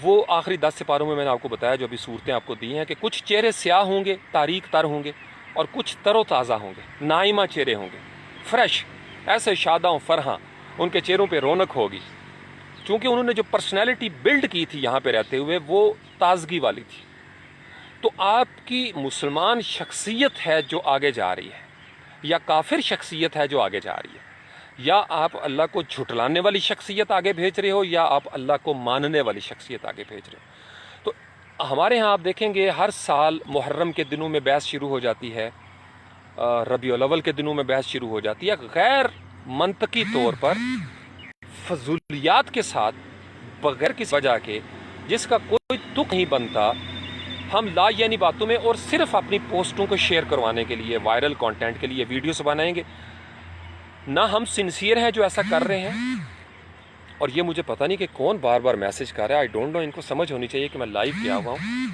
وہ آخری 10 سپاروں میں نے آپ کو بتایا، جو ابھی صورتیں آپ کو دی ہیں، کہ کچھ چہرے سیاہ ہوں گے، تاریک تر ہوں گے، اور کچھ تر و تازہ ہوں گے، نائمہ چہرے ہوں گے، فریش، ایسے شاداں فرحاں، ان کے چہروں پہ رونق ہوگی. چونکہ انہوں نے جو پرسنالٹی بلڈ کی تھی یہاں پہ رہتے ہوئے، وہ تازگی والی تھی. تو آپ کی مسلمان شخصیت ہے جو آگے جا رہی ہے، یا کافر شخصیت ہے جو آگے جا رہی ہے، یا آپ اللہ کو جھٹلانے والی شخصیت آگے بھیج رہے ہو، یا آپ اللہ کو ماننے والی شخصیت آگے بھیج رہے ہو. تو ہمارے ہاں آپ دیکھیں گے ہر سال محرم کے دنوں میں بحث شروع ہو جاتی ہے، ربیع الاول کے دنوں میں بحث شروع ہو جاتی ہے، غیر منطقی طور پر فضولیات کے ساتھ، بغیر کسی وجہ کے، جس کا کوئی تک نہیں بنتا. ہم لا یعنی باتوں میں، اور صرف اپنی پوسٹوں کو شیئر کروانے کے لیے، وائرل کانٹینٹ کے لیے ویڈیوز بنائیں گے. نہ ہم سنسیئر ہیں جو ایسا کر رہے ہیں. اور یہ مجھے پتہ نہیں کہ کون بار بار میسج کر رہا ہے، آئی ڈونٹ نو. ان کو سمجھ ہونی چاہیے کہ میں لائیو کیا ہوا ہوں.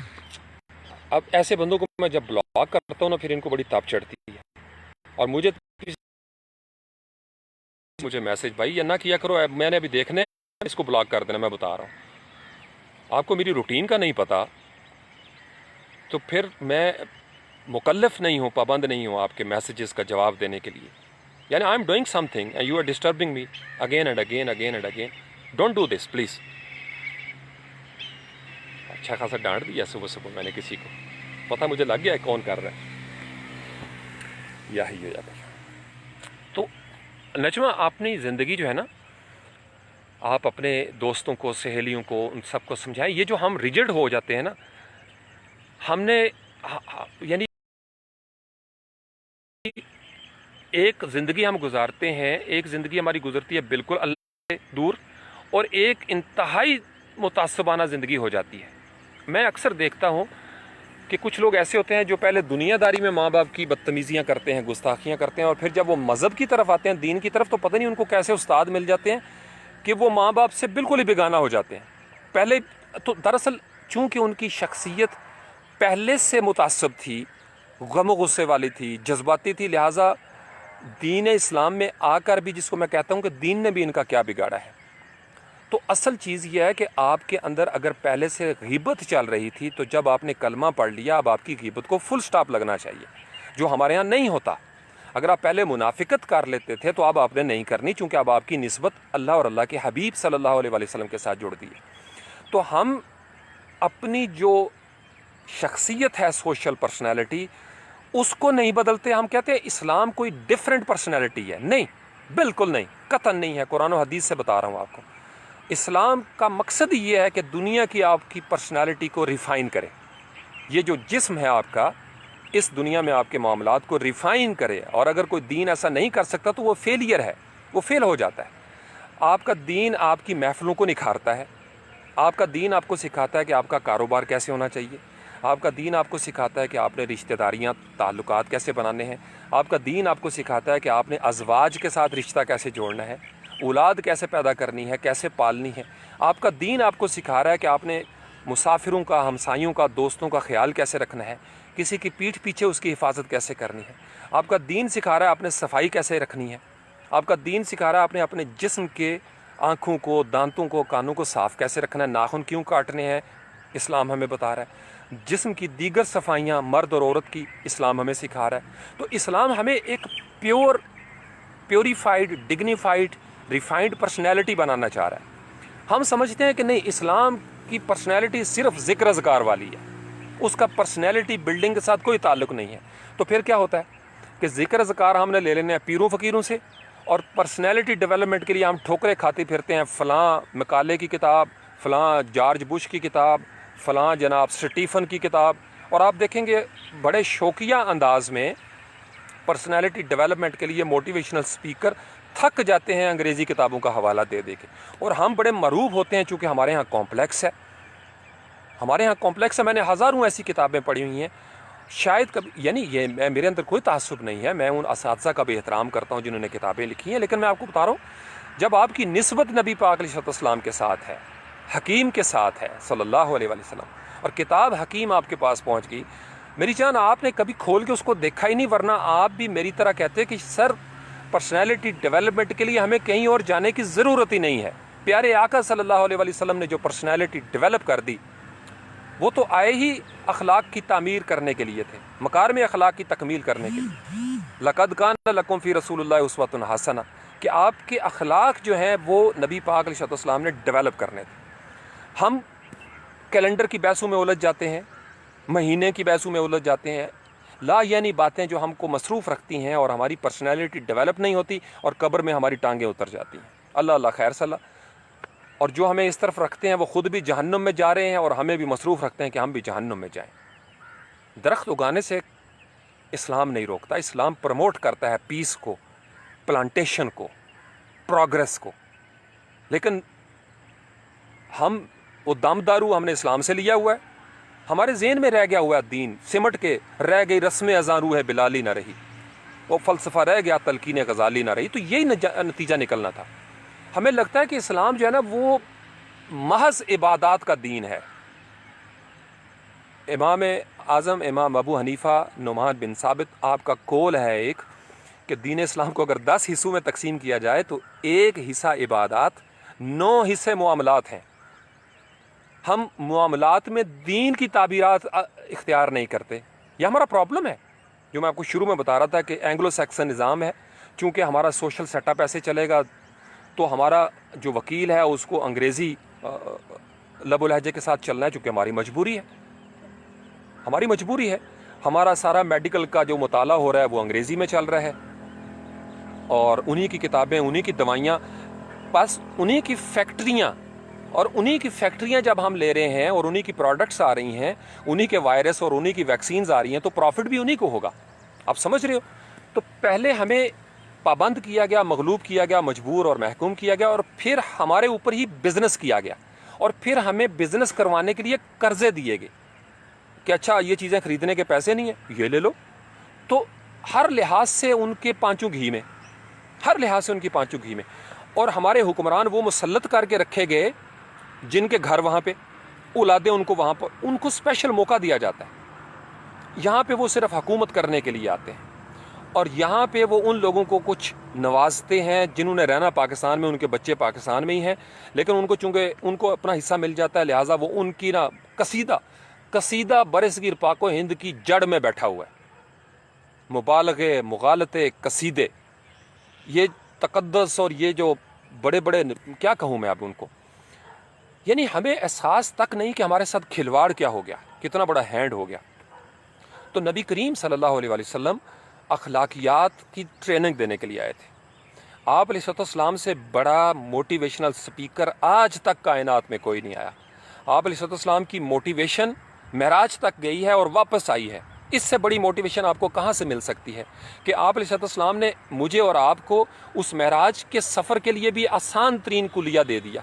اب ایسے بندوں کو میں جب بلاک کرتا ہوں نا، پھر ان کو بڑی تاپ چڑھتی ہے. اور مجھے میسج بھائی یہ نہ کیا کرو، میں نے ابھی دیکھنے اس کو بلاک کر دینا. میں بتا رہا ہوں آپ کو میری روٹین کا نہیں پتا، تو پھر میں مکلف نہیں ہوں، پابند نہیں ہوں آپ کے میسیجز کا جواب دینے کے لیے. یعنی I am doing something and you are disturbing me again and again again and again. Don't do this please. اچھا خاصا ڈانٹ دیا صبح صبح میں نے کسی کو، پتہ مجھے لگ گیا ہے کون کر رہا ہے. یہی ہو جاتا ہے. تو نجمہ، اپنی زندگی جو ہے نا، آپ اپنے دوستوں کو، سہیلیوں کو، ان سب کو سمجھائیں. یہ جو ہم ریجڈ ہو جاتے ہیں نا، ہم نے یعنی ایک زندگی ہم گزارتے ہیں، ایک زندگی ہماری گزرتی ہے بالکل اللہ سے دور، اور ایک انتہائی متعصبانہ زندگی ہو جاتی ہے. میں اکثر دیکھتا ہوں کہ کچھ لوگ ایسے ہوتے ہیں جو پہلے دنیا داری میں ماں باپ کی بدتمیزیاں کرتے ہیں، گستاخیاں کرتے ہیں، اور پھر جب وہ مذہب کی طرف آتے ہیں، دین کی طرف، تو پتہ نہیں ان کو کیسے استاد مل جاتے ہیں کہ وہ ماں باپ سے بالکل ہی بیگانہ ہو جاتے ہیں. پہلے تو دراصل چونکہ ان کی شخصیت پہلے سے متعصب تھی، غم و غصے والی تھی، جذباتی تھی، لہٰذا دین اسلام میں آ کر بھی، جس کو میں کہتا ہوں کہ دین نے بھی ان کا کیا بگاڑا ہے. تو اصل چیز یہ ہے کہ آپ کے اندر اگر پہلے سے غیبت چل رہی تھی، تو جب آپ نے کلمہ پڑھ لیا، اب آپ کی غیبت کو فل سٹاپ لگنا چاہیے، جو ہمارے ہاں نہیں ہوتا. اگر آپ پہلے منافقت کر لیتے تھے تو اب آپ نے نہیں کرنی، چونکہ اب آپ کی نسبت اللہ اور اللہ کے حبیب صلی اللہ علیہ وسلم کے ساتھ جڑ دی ہے. تو ہم اپنی جو شخصیت ہے، سوشل پرسنالٹی، اس کو نہیں بدلتے. ہم کہتے ہیں اسلام کوئی ڈیفرنٹ پرسنالٹی ہے. نہیں، بالکل نہیں، قطعاً نہیں ہے. قرآن و حدیث سے بتا رہا ہوں آپ کو. اسلام کا مقصد یہ ہے کہ دنیا کی آپ کی پرسنالٹی کو ریفائن کرے. یہ جو جسم ہے آپ کا، اس دنیا میں آپ کے معاملات کو ریفائن کرے. اور اگر کوئی دین ایسا نہیں کر سکتا تو وہ فیلئر ہے، وہ فیل ہو جاتا ہے. آپ کا دین آپ کی محفلوں کو نکھارتا ہے. آپ کا دین آپ کو سکھاتا ہے کہ آپ کا کاروبار کیسے ہونا چاہیے. آپ کا دین آپ کو سکھاتا ہے کہ آپ نے رشتہ داریاں، تعلقات کیسے بنانے ہیں. آپ کا دین آپ کو سکھاتا ہے کہ آپ نے ازواج کے ساتھ رشتہ کیسے جوڑنا ہے، اولاد کیسے پیدا کرنی ہے، کیسے پالنی ہے. آپ کا دین آپ کو سکھا رہا ہے کہ آپ نے مسافروں کا، ہمسایوں کا، دوستوں کا خیال کیسے رکھنا ہے، کسی کی پیٹھ پیچھے اس کی حفاظت کیسے کرنی ہے. آپ کا دین سکھا رہا ہے آپ نے صفائی کیسے رکھنی ہے. آپ کا دین سکھا رہا ہے آپ نے اپنے جسم کے آنکھوں کو، دانتوں کو، کانوں کو صاف کیسے رکھنا ہے، ناخن کیوں کاٹنے ہیں، اسلام ہمیں بتا رہا ہے. جسم کی دیگر صفائیاں مرد اور عورت کی اسلام ہمیں سکھا رہا ہے۔ تو اسلام ہمیں ایک پیوریفائڈ، ڈگنیفائڈ، ریفائنڈ پرسنالٹی بنانا چاہ رہا ہے۔ ہم سمجھتے ہیں کہ نہیں، اسلام کی پرسنالٹی صرف ذکر اذکار والی ہے، اس کا پرسنالٹی بلڈنگ کے ساتھ کوئی تعلق نہیں ہے۔ تو پھر کیا ہوتا ہے کہ ذکر اذکار ہم نے لے لینے ہیں پیروں فقیروں سے، اور پرسنالٹی ڈیولپمنٹ کے لیے ہم ٹھوکریں کھاتے پھرتے ہیں، فلاں مکالے کی کتاب، فلاں جارج بش کی کتاب، فلاں جناب سٹیفن کی کتاب، اور آپ دیکھیں گے بڑے شوقیہ انداز میں پرسنالٹی ڈیولپمنٹ کے لیے موٹیویشنل سپیکر تھک جاتے ہیں انگریزی کتابوں کا حوالہ دے دے کے، اور ہم بڑے مرعوب ہوتے ہیں چونکہ ہمارے ہاں کمپلیکس ہے، ہمارے ہاں کمپلیکس ہے۔ میں نے ہزاروں ایسی کتابیں پڑھی ہوئی ہیں، شاید کبھی، یعنی یہ میرے اندر کوئی تعصب نہیں ہے، میں ان اساتذہ کا بھی احترام کرتا ہوں جنہوں نے کتابیں لکھی ہیں، لیکن میں آپ کو بتا رہا ہوں جب آپ کی نسبت نبی پاک علیہ السلام کے ساتھ ہے، حکیم کے ساتھ ہے صلی اللہ علیہ وسلم، اور کتاب حکیم آپ کے پاس پہنچ گئی، میری جان آپ نے کبھی کھول کے اس کو دیکھا ہی نہیں، ورنہ آپ بھی میری طرح کہتے کہ سر پرسنالٹی ڈیولپمنٹ کے لیے ہمیں کہیں اور جانے کی ضرورت ہی نہیں ہے۔ پیارے آقا صلی اللہ علیہ وسلم نے جو پرسنالٹی ڈیولپ کر دی، وہ تو آئے ہی اخلاق کی تعمیر کرنے کے لیے تھے، مکارم اخلاق کی تکمیل کرنے کے لیے۔ لقد کان لکم فی رسول اللہ اسوۃ حسنہ، کہ آپ کے اخلاق جو ہیں وہ نبی پاک علیہ السلام نے ڈیولپ کرنے تھے۔ ہم کیلنڈر کی بحثوں میں الجھ جاتے ہیں، مہینے کی بحثوں میں الجھ جاتے ہیں، لا یعنی باتیں جو ہم کو مصروف رکھتی ہیں، اور ہماری پرسنالٹی ڈیولپ نہیں ہوتی، اور قبر میں ہماری ٹانگیں اتر جاتی ہیں۔ اللہ اللہ خیر صلاح، اور جو ہمیں اس طرف رکھتے ہیں وہ خود بھی جہنم میں جا رہے ہیں، اور ہمیں بھی مصروف رکھتے ہیں کہ ہم بھی جہنم میں جائیں۔ درخت اگانے سے اسلام نہیں روکتا، اسلام پروموٹ کرتا ہے پیس کو، پلانٹیشن کو، پروگریس کو، لیکن ہم وہ دم دارو ہم نے اسلام سے لیا ہوا ہے، ہمارے ذہن میں رہ گیا ہوا ہے دین، سمٹ کے رہ گئی رسم اذاں روح بلالی نہ رہی، وہ فلسفہ رہ گیا تلقین غزالی نہ رہی۔ تو یہی نتیجہ نکلنا تھا۔ ہمیں لگتا ہے کہ اسلام جو ہے نا وہ محض عبادات کا دین ہے۔ امام اعظم امام ابو حنیفہ نعمان بن ثابت، آپ کا قول ہے ایک کہ دین اسلام کو اگر 10 حصوں میں تقسیم کیا جائے تو ایک حصہ عبادات، 9 حصے معاملات ہیں۔ ہم معاملات میں دین کی تعبیرات اختیار نہیں کرتے، یہ ہمارا پرابلم ہے، جو میں آپ کو شروع میں بتا رہا تھا کہ اینگلو سیکسن نظام ہے، چونکہ ہمارا سوشل سیٹ اپ ایسے چلے گا تو ہمارا جو وکیل ہے اس کو انگریزی لب و لہجے کے ساتھ چلنا ہے، چونکہ ہماری مجبوری ہے، ہماری مجبوری ہے۔ ہمارا سارا میڈیکل کا جو مطالعہ ہو رہا ہے وہ انگریزی میں چل رہا ہے، اور انہی کی کتابیں، انہی کی دوائیاں، بس انہی کی فیکٹریاں، اور انہی کی فیکٹریاں جب ہم لے رہے ہیں اور انہی کی پروڈکٹس آ رہی ہیں، انہی کے وائرس اور انہی کی ویکسینز آ رہی ہیں، تو پروفٹ بھی انہی کو ہوگا۔ آپ سمجھ رہے ہو؟ تو پہلے ہمیں پابند کیا گیا، مغلوب کیا گیا، مجبور اور محکوم کیا گیا، اور پھر ہمارے اوپر ہی بزنس کیا گیا، اور پھر ہمیں بزنس کروانے کے لیے قرضے دیے گئے کہ اچھا یہ چیزیں خریدنے کے پیسے نہیں ہیں، یہ لے لو۔ تو ہر لحاظ سے ان کے پانچوں گھی میں، ہر لحاظ سے ان کی پانچوں گھی میں، اور ہمارے حکمران وہ مسلط کر کے رکھے گئے جن کے گھر وہاں پہ، اولادیں ان کو وہاں پر، ان کو اسپیشل موقع دیا جاتا ہے۔ یہاں پہ وہ صرف حکومت کرنے کے لیے آتے ہیں، اور یہاں پہ وہ ان لوگوں کو کچھ نوازتے ہیں جنہوں نے رہنا پاکستان میں، ان کے بچے پاکستان میں ہی ہیں، لیکن ان کو چونکہ ان کو اپنا حصہ مل جاتا ہے، لہٰذا وہ ان کی نا قصیدہ برصغیر پاک و ہند کی جڑ میں بیٹھا ہوا ہے۔ مبالغے، مغالطے، قصیدے، یہ تقدس، اور یہ جو بڑے بڑے، کیا کہوں میں اب ان کو، یعنی ہمیں احساس تک نہیں کہ ہمارے ساتھ کھلواڑ کیا ہو گیا، کتنا بڑا ہینڈ ہو گیا۔ تو نبی کریم صلی اللہ علیہ وسلم اخلاقیات کی ٹریننگ دینے کے لیے آئے تھے۔ آپ علیہ السلام سے بڑا موٹیویشنل سپیکر آج تک کائنات میں کوئی نہیں آیا۔ آپ علیہ السلام کی موٹیویشن معراج تک گئی ہے اور واپس آئی ہے۔ اس سے بڑی موٹیویشن آپ کو کہاں سے مل سکتی ہے کہ آپ علیہ السلام نے مجھے اور آپ کو اس معراج کے سفر کے لیے بھی آسان ترین کلیہ دے دیا،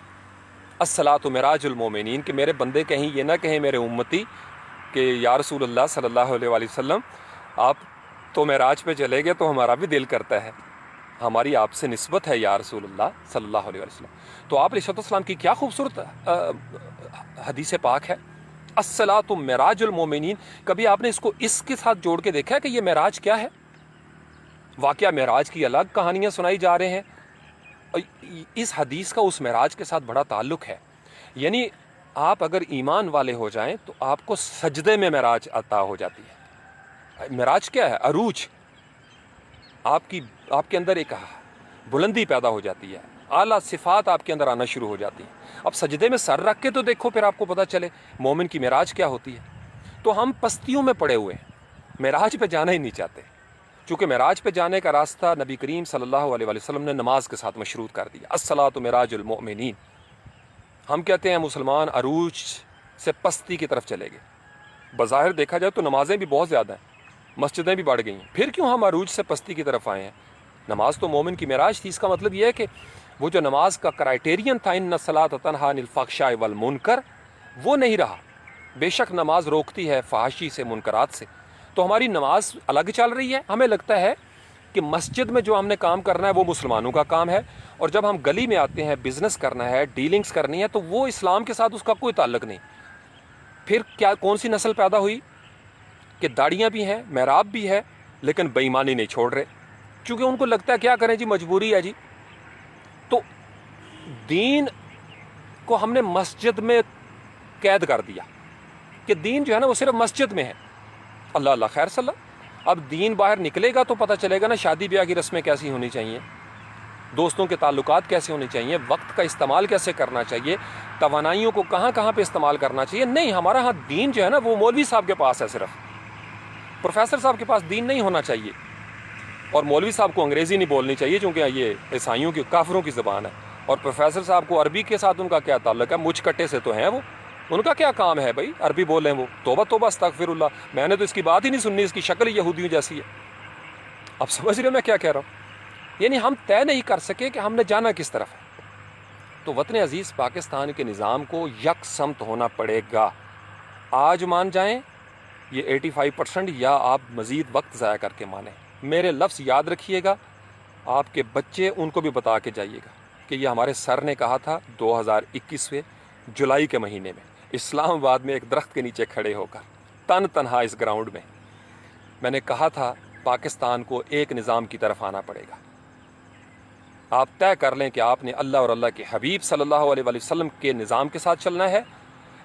الصلاۃ معراج المومنین، کہ میرے بندے کہیں یہ نہ کہیں میرے امتی کہ یا رسول اللہ صلی اللہ علیہ وسلم آپ تو معراج پہ چلے گئے تو ہمارا بھی دل کرتا ہے، ہماری آپ سے نسبت ہے یا رسول اللہ صلی اللہ علیہ وسلم۔ تو آپ علیہ السلام کی کیا خوبصورت حدیث پاک ہے، الصلاۃ معراج المومنین۔ کبھی آپ نے اس کو اس کے ساتھ جوڑ کے دیکھا ہے کہ یہ معراج کیا ہے؟ واقعہ معراج کی الگ کہانیاں سنائی جا رہے ہیں، اس حدیث کا اس معراج کے ساتھ بڑا تعلق ہے۔ یعنی آپ اگر ایمان والے ہو جائیں تو آپ کو سجدے میں معراج عطا ہو جاتی ہے. معراج کیا ہے؟ عروج. آپ کے اندر ایک بلندی پیدا ہو جاتی ہے, اعلیٰ صفات آپ کے اندر آنا شروع ہو جاتی ہیں. اب سجدے میں سر رکھ کے تو دیکھو, پھر آپ کو پتہ چلے مومن کی معراج کیا ہوتی ہے. تو ہم پستیوں میں پڑے ہوئے ہیں, معراج پہ جانا ہی نہیں چاہتے, چونکہ معراج پہ جانے کا راستہ نبی کریم صلی اللہ علیہ وسلم نے نماز کے ساتھ مشروط کر دیا. الصلاۃ معراج المؤمنین. ہم کہتے ہیں مسلمان عروج سے پستی کی طرف چلے گئے. بظاہر دیکھا جائے تو نمازیں بھی بہت زیادہ ہیں, مسجدیں بھی بڑھ گئی ہیں, پھر کیوں ہم عروج سے پستی کی طرف آئے ہیں؟ نماز تو مومن کی معراج تھی. اس کا مطلب یہ ہے کہ وہ جو نماز کا کرائٹیرین تھا ان الصلاۃ تنہی عن الفحشاء والمنکر, وہ نہیں رہا. بے شک نماز روکتی ہے فحاشی سے, منکرات سے, تو ہماری نماز الگ چل رہی ہے. ہمیں لگتا ہے کہ مسجد میں جو ہم نے کام کرنا ہے وہ مسلمانوں کا کام ہے, اور جب ہم گلی میں آتے ہیں بزنس کرنا ہے, ڈیلنگز کرنی ہے, تو وہ اسلام کے ساتھ اس کا کوئی تعلق نہیں. پھر کیا کون سی نسل پیدا ہوئی کہ داڑیاں بھی ہیں, محراب بھی ہے, لیکن بے ایمانی نہیں چھوڑ رہے, چونکہ ان کو لگتا ہے کیا کریں جی, مجبوری ہے جی. تو دین کو ہم نے مسجد میں قید کر دیا کہ دین جو ہے نا وہ صرف مسجد میں ہے. اللہ اللہ خیر صلی اللہ. اب دین باہر نکلے گا تو پتہ چلے گا نا شادی بیاہ کی رسمیں کیسی ہونی چاہیے, دوستوں کے تعلقات کیسے ہونے چاہیے, وقت کا استعمال کیسے کرنا چاہیے, توانائیوں کو کہاں کہاں پہ استعمال کرنا چاہیے. نہیں, ہمارا ہاں دین جو ہے نا وہ مولوی صاحب کے پاس ہے, صرف پروفیسر صاحب کے پاس دین نہیں ہونا چاہیے. اور مولوی صاحب کو انگریزی نہیں بولنی چاہیے چونکہ یہ عیسائیوں کی, کافروں کی زبان ہے. اور پروفیسر صاحب کو عربی کے ساتھ ان کا کیا تعلق ہے؟ مجھ کٹے سے تو ہیں وہ, ان کا کیا کام ہے بھائی عربی بولیں وہ؟ توبہ توبہ استغفر اللہ, میں نے تو اس کی بات ہی نہیں سننی, اس کی شکل یہودیوں جیسی ہے. اب سمجھ رہے ہو میں کیا کہہ رہا ہوں؟ یعنی ہم طے نہیں کر سکے کہ ہم نے جانا کس طرف ہے. تو وطن عزیز پاکستان کے نظام کو یک سمت ہونا پڑے گا. آج مان جائیں یہ 85%, یا آپ مزید وقت ضائع کر کے مانیں. میرے لفظ یاد رکھیے گا, آپ کے بچے ان کو بھی بتا کے جائیے گا کہ یہ ہمارے سر نے کہا تھا 2021 جولائی کے مہینے میں اسلام آباد میں ایک درخت کے نیچے کھڑے ہو کر تن تنہا اس گراؤنڈ میں نے کہا تھا پاکستان کو ایک نظام کی طرف آنا پڑے گا. آپ طے کر لیں کہ آپ نے اللہ اور اللہ کے حبیب صلی اللہ علیہ وسلم کے نظام کے ساتھ چلنا ہے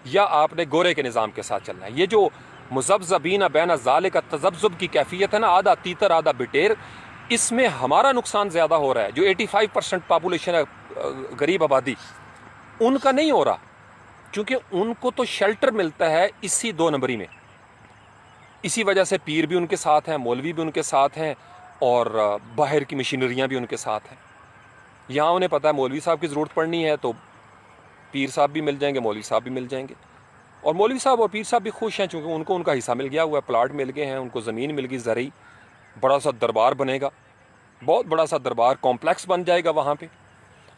یا آپ نے گورے کے نظام کے ساتھ چلنا ہے. یہ جو مذبذبین بین ذالک تذبذب کی کیفیت ہے نا, آدھا تیتر آدھا بٹیر, اس میں ہمارا نقصان زیادہ ہو رہا ہے. جو 85% پاپولیشن ہے غریب آبادی, ان کا نہیں ہو رہا, کیونکہ ان کو تو شیلٹر ملتا ہے اسی 2 نمبری میں. اسی وجہ سے پیر بھی ان کے ساتھ ہیں, مولوی بھی ان کے ساتھ ہیں, اور باہر کی مشینریاں بھی ان کے ساتھ ہیں. یہاں انہیں پتہ ہے مولوی صاحب کی ضرورت پڑنی ہے تو پیر صاحب بھی مل جائیں گے, مولوی صاحب بھی مل جائیں گے. اور مولوی صاحب اور پیر صاحب بھی خوش ہیں چونکہ ان کو ان کا حصہ مل گیا ہوا ہے, پلاٹ مل گئے ہیں, ان کو زمین مل گئی زرعی, بڑا سا دربار بنے گا, بہت بڑا سا دربار کمپلیکس بن جائے گا وہاں پہ.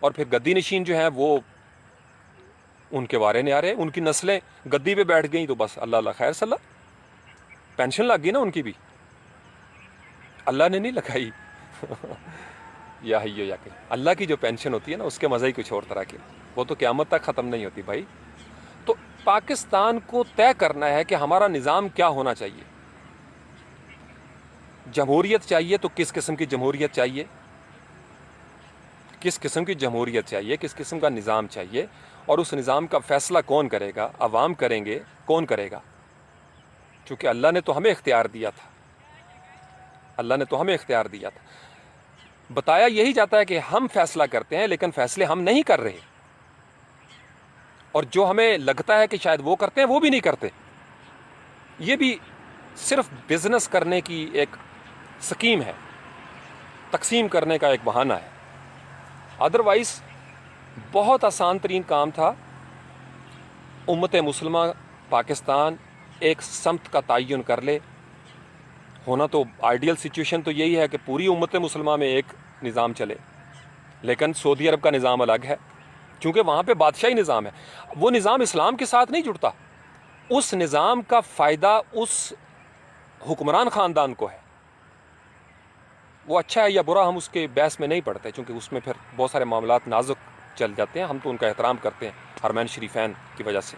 اور پھر گدی نشین جو ہیں وہ ان کے وارے نیارے, ان کی نسلیں گدی پہ بیٹھ گئیں تو بس اللہ اللہ خیر صلی اللہ. پینشن لگ گئی نا ان کی بھی, اللہ نے نہیں لگائی. یا حیو یا کہ اللہ کی جو پینشن ہوتی ہے نا اس کے مزے ہی کچھ اور طرح کے, وہ تو قیامت تک ختم نہیں ہوتی بھائی. تو پاکستان کو طے کرنا ہے کہ ہمارا نظام کیا ہونا چاہیے. جمہوریت چاہیے تو کس قسم کی جمہوریت چاہیے, کس قسم کی جمہوریت چاہیے, کس قسم کا نظام چاہیے, اور اس نظام کا فیصلہ کون کرے گا؟ عوام کریں گے. کون کرے گا؟ چونکہ اللہ نے تو ہمیں اختیار دیا تھا, اللہ نے تو ہمیں اختیار دیا تھا. بتایا یہی جاتا ہے کہ ہم فیصلہ کرتے ہیں لیکن فیصلے ہم نہیں کر رہے, اور جو ہمیں لگتا ہے کہ شاید وہ کرتے ہیں وہ بھی نہیں کرتے. یہ بھی صرف بزنس کرنے کی ایک سکیم ہے, تقسیم کرنے کا ایک بہانہ ہے. ادروائز بہت آسان ترین کام تھا امت مسلمہ پاکستان ایک سمت کا تعین کر لے. ہونا تو آئیڈیل سچویشن تو یہی ہے کہ پوری امت مسلمہ میں ایک نظام چلے, لیکن سعودی عرب کا نظام الگ ہے کیونکہ وہاں پہ بادشاہی نظام ہے. وہ نظام اسلام کے ساتھ نہیں جڑتا, اس نظام کا فائدہ اس حکمران خاندان کو ہے. وہ اچھا ہے یا برا ہم اس کے بحث میں نہیں پڑھتے چونکہ اس میں پھر بہت سارے معاملات نازک چل جاتے ہیں. ہم تو ان کا احترام کرتے ہیں حرمین شریفین کی وجہ سے,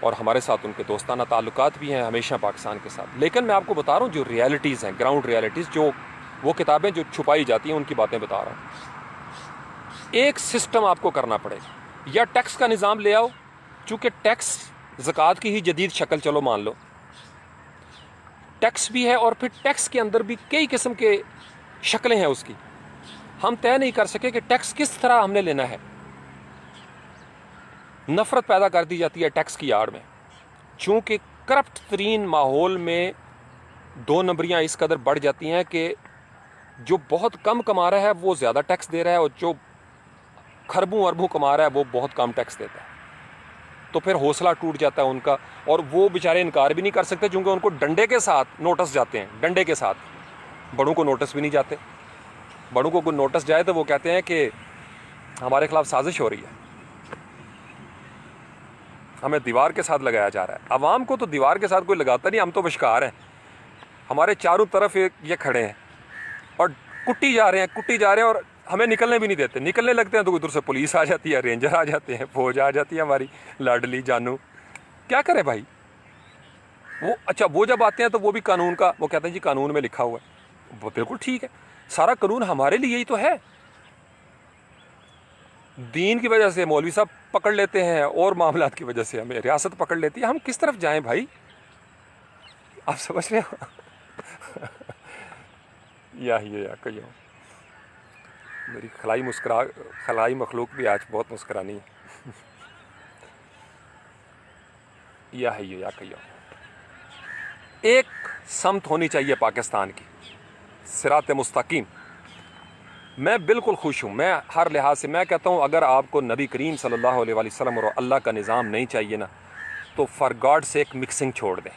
اور ہمارے ساتھ ان کے دوستانہ تعلقات بھی ہیں ہمیشہ پاکستان کے ساتھ. لیکن میں آپ کو بتا رہا ہوں جو ریالٹیز ہیں, گراؤنڈ ریالٹیز, جو وہ کتابیں جو چھپائی جاتی ہیں ان کی باتیں بتا رہا ہوں. ایک سسٹم آپ کو کرنا پڑے گا, یا ٹیکس کا نظام لے آؤ، چونکہ ٹیکس زکوٰۃ کی ہی جدید شکل چلو مان لو، ٹیکس بھی ہے اور پھر ٹیکس کے اندر بھی کئی قسم کے شکلیں ہیں اس کی، ہم طے نہیں کر سکے کہ ٹیکس کس طرح ہم نے لینا ہے، نفرت پیدا کر دی جاتی ہے ٹیکس کی آڑ میں، چونکہ کرپٹ ترین ماحول میں 2 نمبریاں اس قدر بڑھ جاتی ہیں کہ جو بہت کم کما رہا ہے وہ زیادہ ٹیکس دے رہا ہے، اور جو کھربوں اربوں کما رہا ہے وہ بہت کم ٹیکس دیتا ہے، تو پھر حوصلہ ٹوٹ جاتا ہے ان کا، اور وہ بیچارے انکار بھی نہیں کر سکتے چونکہ ان کو ڈنڈے کے ساتھ نوٹس جاتے ہیں، ڈنڈے کے ساتھ، بڑوں کو نوٹس بھی نہیں جاتے، بڑوں کو کوئی نوٹس جائے تو وہ کہتے ہیں کہ ہمارے خلاف سازش ہو رہی ہے، ہمیں دیوار کے ساتھ لگایا جا رہا ہے۔ عوام کو تو دیوار کے ساتھ کوئی لگاتا نہیں، ہم تو وشکار ہیں، ہمارے چاروں طرف یہ کھڑے ہیں اور کٹی جا رہے ہیں اور ہمیں نکلنے بھی نہیں دیتے، نکلنے لگتے ہیں تو ادھر سے پولیس آ جاتی ہے، رینجر آ جاتے ہیں، فوج آ جاتی ہے ہماری لاڈلی جانو، کیا کرے بھائی وہ جب آتے ہیں تو وہ بھی قانون کا وہ کہتے ہیں جی قانون میں لکھا ہوا ہے، وہ بالکل ٹھیک ہے، سارا قانون ہمارے لیے ہی تو ہے، دین کی وجہ سے مولوی صاحب پکڑ لیتے ہیں اور معاملات کی وجہ سے ہمیں ریاست پکڑ لیتی ہے، ہم کس طرف جائیں بھائی، آپ سمجھ رہے ہو؟ یا میری خلائی مخلوق بھی آج بہت مسکرانی ہے، یا ایک سمت ہونی چاہیے پاکستان کی، صراط مستقیم۔ میں بالکل خوش ہوں، میں ہر لحاظ سے میں کہتا ہوں اگر آپ کو نبی کریم صلی اللہ علیہ وسلم اور اللہ کا نظام نہیں چاہیے نا تو فار گاڈ سے ایک مکسنگ چھوڑ دیں،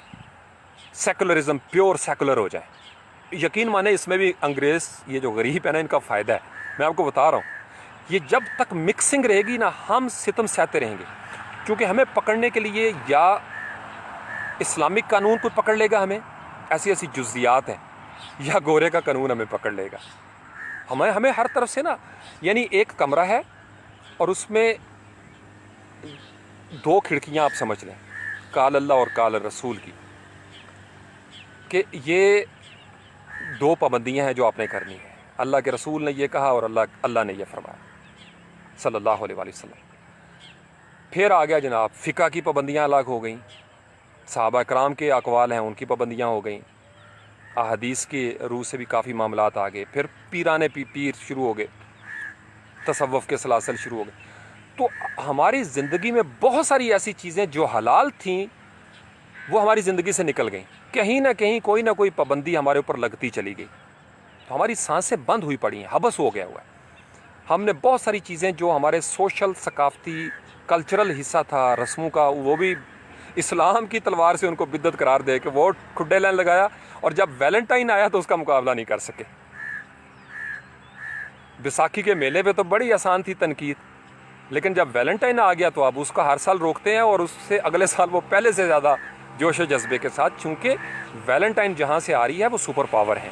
سیکولرزم پیور سیکولر ہو جائے، یقین مانے اس میں بھی انگریز یہ جو غریب ہے نا ان کا فائدہ ہے، میں آپ کو بتا رہا ہوں، یہ جب تک مکسنگ رہے گی نا ہم ستم سہتے رہیں گے، کیونکہ ہمیں پکڑنے کے لیے یا اسلامک قانون کو پکڑ لے گا، ہمیں ایسی جزیات ہیں، یا گورے کا قانون ہمیں پکڑ لے گا، ہمیں ہر طرف سے نا، یعنی ایک کمرہ ہے اور اس میں 2 کھڑکیاں آپ سمجھ لیں، قال اللہ اور قال رسول کی، کہ یہ 2 پابندیاں ہیں جو آپ نے کرنی ہے، اللہ کے رسول نے یہ کہا اور اللہ نے یہ فرمایا صلی اللہ علیہ وسلم۔ پھر آ گیا جناب فقہ کی پابندیاں الگ ہو گئیں، صحابہ کرام کے اقوال ہیں ان کی پابندیاں ہو گئیں، احادیث کی روح سے بھی کافی معاملات آ گئے، پھر پیرانے پیر شروع ہو گئے، تصوف کے سلاسل شروع ہو گئے، تو ہماری زندگی میں بہت ساری ایسی چیزیں جو حلال تھیں وہ ہماری زندگی سے نکل گئیں، کہیں نہ کہیں کوئی نہ کوئی پابندی ہمارے اوپر لگتی چلی گئی، تو ہماری سانسیں بند ہوئی پڑی ہیں، حبس ہو گیا ہوا ہے، ہم نے بہت ساری چیزیں جو ہمارے سوشل ثقافتی کلچرل حصہ تھا رسموں کا وہ بھی اسلام کی تلوار سے ان کو بدعت قرار دے کے وہ کھڈے لین لگایا، اور جب ویلنٹائن آیا تو اس کا مقابلہ نہیں کر سکے۔ بیساکھی کے میلے پہ تو بڑی آسان تھی تنقید، لیکن جب ویلنٹائن آ گیا تو اب اس کا ہر سال روکتے ہیں، اور اس سے اگلے سال وہ پہلے سے زیادہ جوش و جذبے کے ساتھ، چونکہ ویلنٹائن جہاں سے آ رہی ہے وہ سپر پاور ہیں،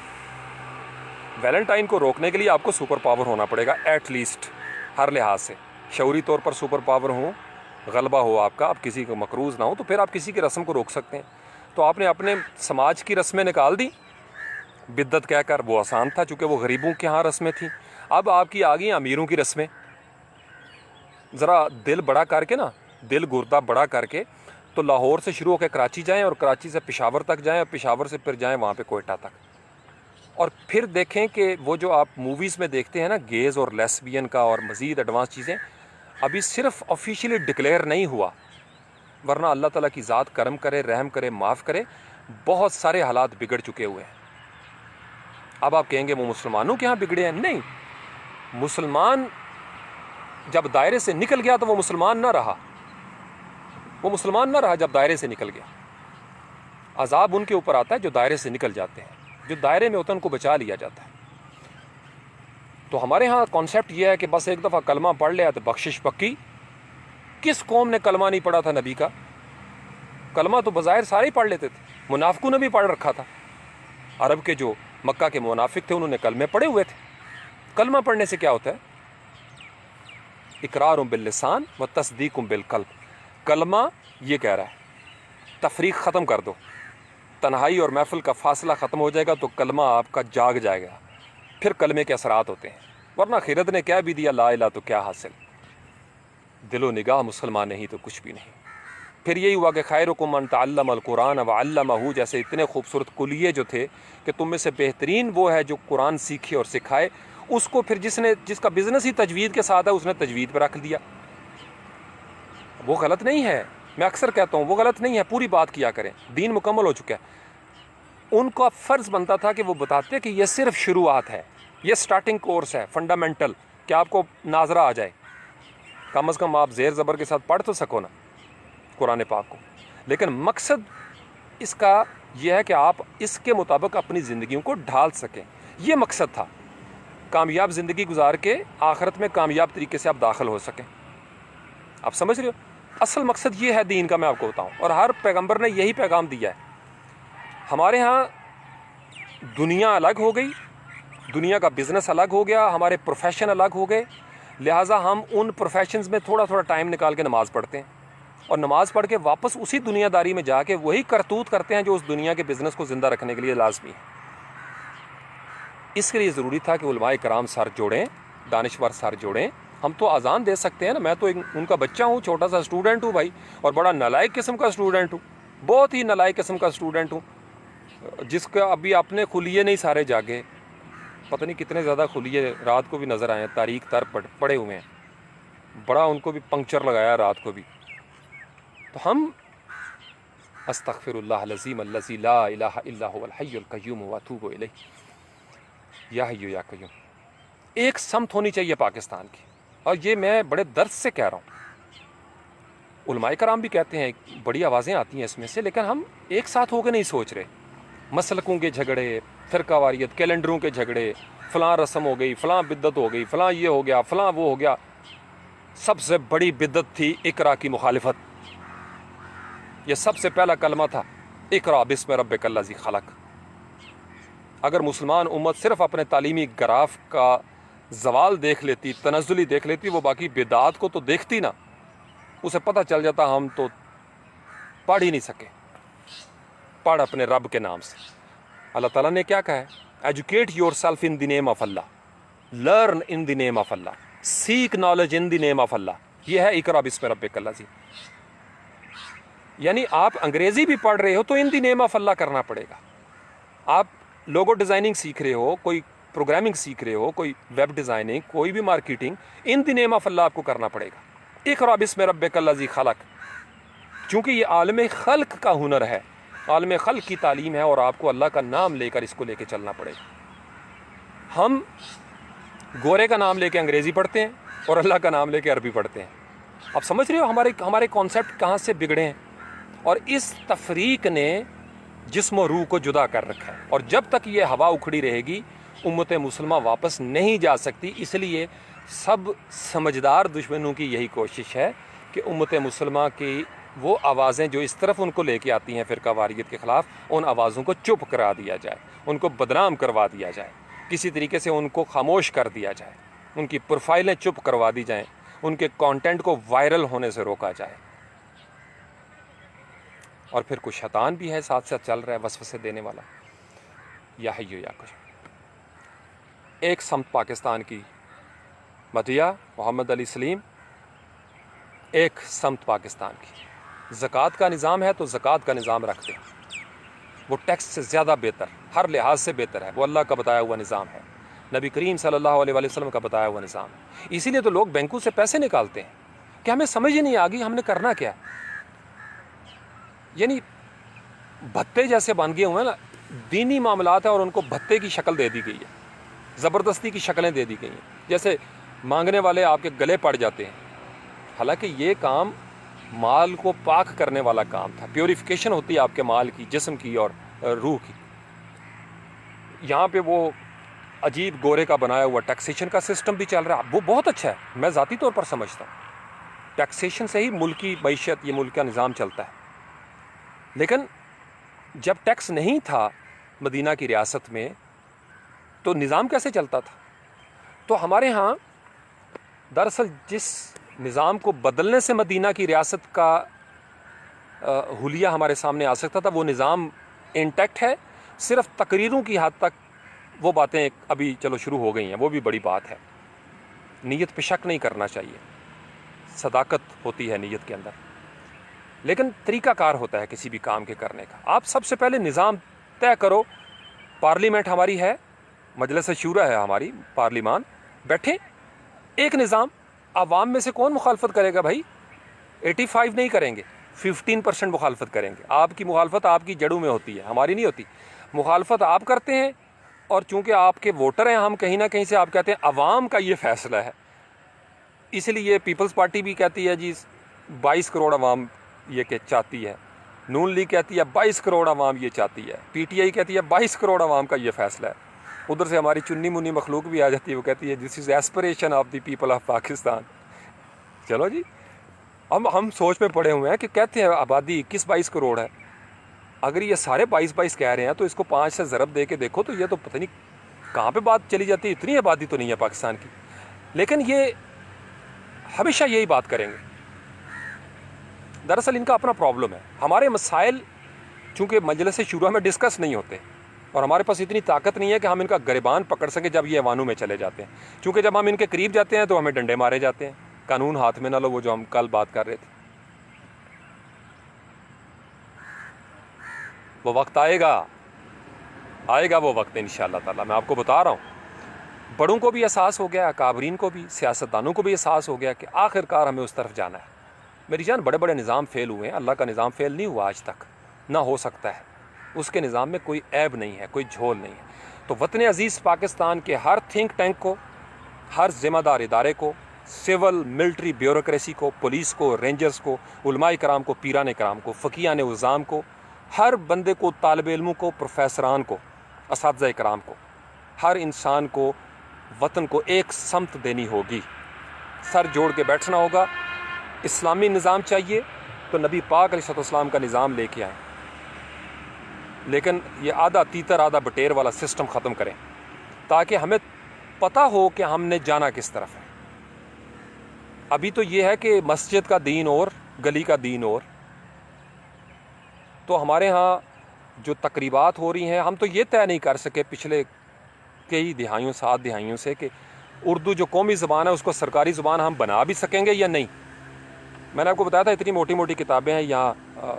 ویلنٹائن کو روکنے کے لیے آپ کو سپر پاور ہونا پڑے گا ایٹ لیسٹ، ہر لحاظ سے شعوری طور پر سپر پاور ہوں، غلبہ ہو آپ کا، آپ کسی کو مقروض نہ ہو، تو پھر آپ کسی کی رسم کو روک سکتے ہیں۔ تو آپ نے اپنے سماج کی رسمیں نکال دی بدعت کہہ کر، وہ آسان تھا چونکہ وہ غریبوں کے ہاں رسمیں تھیں، اب آپ کی آ گئی امیروں کی رسمیں، ذرا دل بڑا کر کے نا، دل گردہ بڑا کر کے، تو لاہور سے شروع ہو کے کراچی جائیں، اور کراچی سے پشاور تک جائیں، اور پشاور سے پھر جائیں وہاں پہ کوئٹہ تک، اور پھر دیکھیں کہ وہ جو آپ موویز میں دیکھتے ہیں نا گیز اور لیسبین کا اور مزید ایڈوانس چیزیں، ابھی صرف آفیشیلی ڈکلیئر نہیں ہوا، ورنہ اللہ تعالیٰ کی ذات کرم کرے، رحم کرے، معاف کرے، بہت سارے حالات بگڑ چکے ہوئے ہیں۔ اب آپ کہیں گے وہ مسلمانوں کے ہاں بگڑے ہیں، نہیں، مسلمان جب دائرے سے نکل گیا تو وہ مسلمان نہ رہا، وہ مسلمان نہ رہا جب دائرے سے نکل گیا، عذاب ان کے اوپر آتا ہے جو دائرے سے نکل جاتے ہیں، جو دائرے میں ہوتا ہے ان کو بچا لیا جاتا ہے۔ تو ہمارے ہاں کانسیپٹ یہ ہے کہ بس ایک دفعہ کلمہ پڑھ لیا تو بخشش پکی۔ کس قوم نے کلمہ نہیں پڑھا تھا نبی کا؟ کلمہ تو بظاہر سارے ہی پڑھ لیتے تھے، منافقوں نے بھی پڑھ رکھا تھا، عرب کے جو مکہ کے منافق تھے انہوں نے کلمے پڑھے ہوئے تھے۔ کلمہ پڑھنے سے کیا ہوتا ہے؟ اقرار باللسان و تصدیق بالقلب، کلمہ یہ کہہ رہا ہے تفریق ختم کر دو، تنہائی اور محفل کا فاصلہ ختم ہو جائے گا تو کلمہ آپ کا جاگ جائے گا، پھر کلمے کے اثرات ہوتے ہیں، ورنہ خیرت نے کہہ بھی دیا لا الہ تو کیا حاصل۔ دل و نگاہ مسلمان نہیں تو کچھ بھی نہیں. پھر یہی ہوا کہ خیرکم من تعلم القرآن وعلمہ، جیسے اتنے خوبصورت کلیے جو تھے کہ تم میں سے بہترین وہ ہے جو قرآن سیکھے اور سکھائے. اس کو پھر جس کا بزنس ہی تجوید کے ساتھ ہے اس نے تجوید پہ رکھ دیا. وہ غلط نہیں ہے، میں اکثر کہتا ہوں وہ غلط نہیں ہے، پوری بات کیا کریں، دین مکمل ہو چکا ہے. ان کا فرض بنتا تھا کہ وہ بتاتے کہ یہ صرف شروعات ہے، یہ سٹارٹنگ کورس ہے، فنڈامنٹل، کہ آپ کو ناظرہ آ جائے، کم از کم آپ زیر زبر کے ساتھ پڑھ تو سکو نا قرآن پاک کو. لیکن مقصد اس کا یہ ہے کہ آپ اس کے مطابق اپنی زندگیوں کو ڈھال سکیں. یہ مقصد تھا، کامیاب زندگی گزار کے آخرت میں کامیاب طریقے سے آپ داخل ہو سکیں. آپ سمجھ رہے ہو؟ اصل مقصد یہ ہے دین کا، میں آپ کو بتاؤں، اور ہر پیغمبر نے یہی پیغام دیا ہے. ہمارے ہاں دنیا الگ ہو گئی، دنیا کا بزنس الگ ہو گیا، ہمارے پروفیشن الگ ہو گئے، لہٰذا ہم ان پروفیشنز میں تھوڑا تھوڑا ٹائم نکال کے نماز پڑھتے ہیں، اور نماز پڑھ کے واپس اسی دنیا داری میں جا کے وہی کرتوت کرتے ہیں جو اس دنیا کے بزنس کو زندہ رکھنے کے لیے لازمی ہے. اس کے لیے ضروری تھا کہ علماء کرام سر جوڑیں، دانشور سر جوڑیں. ہم تو اذان دے سکتے ہیں نا، میں تو ان کا بچہ ہوں، چھوٹا سا اسٹوڈنٹ ہوں بھائی، اور بڑا نالائق قسم کا اسٹوڈنٹ ہوں، بہت ہی نالائق قسم کا اسٹوڈنٹ ہوں، جس کا ابھی اپنے خلیے نہیں سارے جاگے. پتہ نہیں کتنے زیادہ خلیے رات کو بھی نظر آئے ہیں، تاریخ تر پڑے ہوئے ہیں، بڑا ان کو بھی پنکچر لگایا رات کو بھی. تو ہم استغفر اللہ العظیم الذی لا الہ الا هو الحی القیوم واتوب الیہ، یا حی یا قیوم. ایک سمت ہونی چاہیے پاکستان کی، اور یہ میں بڑے درد سے کہہ رہا ہوں. علماء کرام بھی کہتے ہیں، بڑی آوازیں آتی ہیں اس میں سے، لیکن ہم ایک ساتھ ہو کے نہیں سوچ رہے. مسلکوں کے جھگڑے، فرقہ واریت، کیلنڈروں کے جھگڑے، فلاں رسم ہو گئی، فلاں بدعت ہو گئی، فلاں یہ ہو گیا، فلاں وہ ہو گیا. سب سے بڑی بدعت تھی اقرا کی مخالفت. یہ سب سے پہلا کلمہ تھا، اقرا بسم ربک الذی خلق. اگر مسلمان امت صرف اپنے تعلیمی گراف کا زوال دیکھ لیتی، تنزلی دیکھ لیتی، وہ باقی بدعات کو تو دیکھتی نا، اسے پتہ چل جاتا ہم تو پڑھ ہی نہیں سکے. پڑھ اپنے رب کے نام سے. اللہ تعالیٰ نے کیا کہا ہے؟ Educate yourself in the name of Allah, learn in the name of Allah, seek knowledge in the name of Allah. یہ ہے اقرا بسم ربک الذی. یعنی آپ انگریزی بھی پڑھ رہے ہو تو ان دی نیم آف اللہ کرنا پڑے گا. آپ لوگو ڈیزائننگ سیکھ رہے ہو، کوئی پروگرامنگ سیکھ رہے ہو، کوئی ویب ڈیزائننگ، کوئی بھی marketing, in the name of اللہ آپ کو کرنا پڑے گا. اقرا بسم ربک الذی خلق، چونکہ یہ عالم خلق کا ہنر ہے، عالم خلق کی تعلیم ہے، اور آپ کو اللہ کا نام لے کر اس کو لے کے چلنا پڑے گا. ہم گورے کا نام لے کے انگریزی پڑھتے ہیں اور اللہ کا نام لے کے عربی پڑھتے ہیں. آپ سمجھ رہے ہو ہمارے کانسیپٹ کہاں سے بگڑے ہیں؟ اور اس تفریق نے جسم و روح کو جدا کر رکھا ہے، اور جب تک یہ ہوا اکھڑی رہے گی امت مسلمہ واپس نہیں جا سکتی. اس لیے سب سمجھدار دشمنوں کی یہی کوشش ہے کہ امت مسلمہ کی وہ آوازیں جو اس طرف ان کو لے کے آتی ہیں فرقہ واریت کے خلاف، ان آوازوں کو چپ کرا دیا جائے، ان کو بدنام کروا دیا جائے، کسی طریقے سے ان کو خاموش کر دیا جائے، ان کی پروفائلیں چپ کروا دی جائیں، ان کے کانٹینٹ کو وائرل ہونے سے روکا جائے. اور پھر کچھ شیطان بھی ہے ساتھ ساتھ چل رہا ہے وسوسے دینے والا. یا حی یا قیوم. ایک سمت پاکستان کی مدیہ محمد علی سلیم، ایک سمت پاکستان کی زکوٰۃ کا نظام ہے تو زکوٰۃ کا نظام رکھتے ہیں. وہ ٹیکس سے زیادہ بہتر، ہر لحاظ سے بہتر ہے. وہ اللہ کا بتایا ہوا نظام ہے، نبی کریم صلی اللہ علیہ وسلم کا بتایا ہوا نظام ہے. اسی لیے تو لوگ بینکوں سے پیسے نکالتے ہیں کہ ہمیں سمجھ ہی نہیں آگی ہم نے کرنا کیا ہے. یعنی بھتے جیسے بن گئے ہوئے نا، دینی معاملات ہیں اور ان کو بھتے کی شکل دے دی گئی ہے، زبردستی کی شکلیں دے دی گئی ہیں، جیسے مانگنے والے آپ کے گلے پڑ جاتے ہیں. حالانکہ یہ کام مال کو پاک کرنے والا کام تھا، پیوریفیکیشن ہوتی ہے آپ کے مال کی، جسم کی اور روح کی. یہاں پہ وہ عجیب گورے کا بنایا ہوا ٹیکسیشن کا سسٹم بھی چل رہا ہے، وہ بہت اچھا ہے، میں ذاتی طور پر سمجھتا ہوں. ٹیکسیشن سے ہی ملک کی معیشت، یہ ملک کا نظام چلتا ہے. لیکن جب ٹیکس نہیں تھا مدینہ کی ریاست میں تو نظام کیسے چلتا تھا؟ تو ہمارے ہاں دراصل جس نظام کو بدلنے سے مدینہ کی ریاست کا حلیہ ہمارے سامنے آ سکتا تھا، وہ نظام انٹیکٹ ہے. صرف تقریروں کی حد تک وہ باتیں ابھی چلو شروع ہو گئی ہیں، وہ بھی بڑی بات ہے. نیت پہ شک نہیں کرنا چاہیے. صداقت ہوتی ہے نیت کے اندر، لیکن طریقہ کار ہوتا ہے کسی بھی کام کے کرنے کا۔ آپ سب سے پہلے نظام طے کرو۔ پارلیمنٹ ہماری ہے، مجلس شورا ہے ہماری، پارلیمان، بیٹھے ایک نظام، عوام میں سے کون مخالفت کرے گا بھائی؟ 85 نہیں کریں گے، 15% مخالفت کریں گے۔ آپ کی مخالفت آپ کی جڑوں میں ہوتی ہے، ہماری نہیں ہوتی۔ مخالفت آپ کرتے ہیں، اور چونکہ آپ کے ووٹر ہیں ہم، کہیں نہ کہیں سے آپ کہتے ہیں عوام کا یہ فیصلہ ہے، اس لیے پیپلز پارٹی بھی کہتی ہے جی 22 کروڑ عوام یہ کہ چاہتی ہے، نون لیگ کہتی ہے 22 کروڑ عوام یہ چاہتی ہے، پی ٹی آئی کہتی ہے 22 کروڑ عوام کا یہ فیصلہ ہے۔ ادھر سے ہماری چنی منی مخلوق بھی آ جاتی ہے، وہ کہتی ہے this is aspiration of the people of Pakistan. چلو جی، ہم سوچ میں پڑے ہوئے ہیں کہ کہتے ہیں آبادی 21-22 کروڑ ہے، اگر یہ سارے 22 کہہ رہے ہیں تو اس کو 5 سے ضرب دے کے دیکھو تو یہ تو پتہ نہیں کہاں پہ بات چلی جاتی ہے، اتنی آبادی تو نہیں ہے پاکستان کی۔ لیکن یہ ہمیشہ یہی بات کریں گے۔ دراصل ان کا اپنا پرابلم ہے۔ ہمارے مسائل چونکہ مجلس شورا میں ڈسکس نہیں ہوتے، اور ہمارے پاس اتنی طاقت نہیں ہے کہ ہم ان کا گریبان پکڑ سکیں جب یہ ایوانوں میں چلے جاتے ہیں، چونکہ جب ہم ان کے قریب جاتے ہیں تو ہمیں ڈنڈے مارے جاتے ہیں، قانون ہاتھ میں نہ لو، وہ جو ہم کل بات کر رہے تھے۔ وہ وقت آئے گا وہ وقت انشاءاللہ تعالیٰ، میں آپ کو بتا رہا ہوں۔ بڑوں کو بھی احساس ہو گیا، اکابرین کو بھی، سیاستدانوں کو بھی احساس ہو گیا کہ آخر کار ہمیں اس طرف جانا ہے۔ میری جان، بڑے بڑے نظام فیل ہوئے ہیں، اللہ کا نظام فیل نہیں ہوا آج تک، نہ ہو سکتا ہے۔ اس کے نظام میں کوئی عیب نہیں ہے، کوئی جھول نہیں ہے۔ تو وطن عزیز پاکستان کے ہر تھنک ٹینک کو، ہر ذمہ دار ادارے کو، سول ملٹری بیوروکریسی کو، پولیس کو، رینجرز کو، علماء کرام کو، پیران کرام کو، فقیہان اعظام کو، ہر بندے کو، طالب علموں کو، پروفیسران کو، اساتذہ کرام کو، ہر انسان کو وطن کو ایک سمت دینی ہوگی، سر جوڑ کے بیٹھنا ہوگا۔ اسلامی نظام چاہیے تو نبی پاک علیہ السلام کا نظام لے کے آئیں، لیکن یہ آدھا تیتر آدھا بٹیر والا سسٹم ختم کریں، تاکہ ہمیں پتہ ہو کہ ہم نے جانا کس طرف ہے۔ ابھی تو یہ ہے کہ مسجد کا دین اور گلی کا دین اور، تو ہمارے ہاں جو تقریبات ہو رہی ہیں، ہم تو یہ طے نہیں کر سکے پچھلے کئی دہائیوں 7 دہائیوں سے کہ اردو جو قومی زبان ہے اس کو سرکاری زبان ہم بنا بھی سکیں گے یا نہیں۔ میں نے آپ کو بتایا تھا اتنی موٹی موٹی کتابیں ہیں یہاں،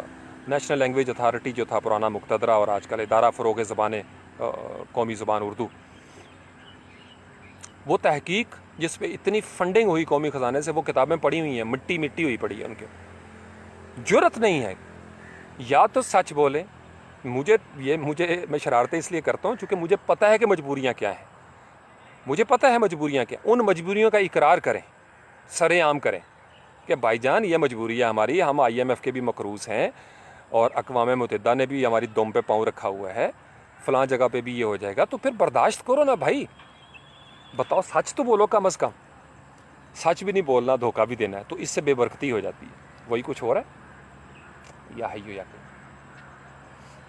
نیشنل لینگویج اتھارٹی جو تھا پرانا مقتدرہ، اور آج کل ادارہ فروغ زبانیں قومی زبان اردو، وہ تحقیق جس پہ اتنی فنڈنگ ہوئی قومی خزانے سے، وہ کتابیں پڑھی ہوئی ہیں، مٹی ہوئی پڑی ہے ان کے۔ جرت نہیں ہے، یا تو سچ بولیں۔ میں شرارتیں اس لیے کرتا ہوں چونکہ مجھے پتہ ہے کہ مجبوریاں کیا ہیں، مجھے پتہ ہے مجبوریاں کیا، ان مجبوریوں کا اقرار کریں، سر عام کریں کہ بھائی جان یہ مجبوری ہے ہماری، ہم IMF کے بھی مقروض ہیں، اور اقوام متحدہ نے بھی ہماری دم پہ پاؤں رکھا ہوا ہے، فلاں جگہ پہ بھی یہ ہو جائے گا، تو پھر برداشت کرو نا بھائی۔ بتاؤ، سچ تو بولو کم از کم، سچ بھی نہیں بولنا، دھوکہ بھی دینا ہے، تو اس سے بے برکتی ہو جاتی ہے۔ وہی کچھ ہو رہا ہے، یا حیو یا قیوم۔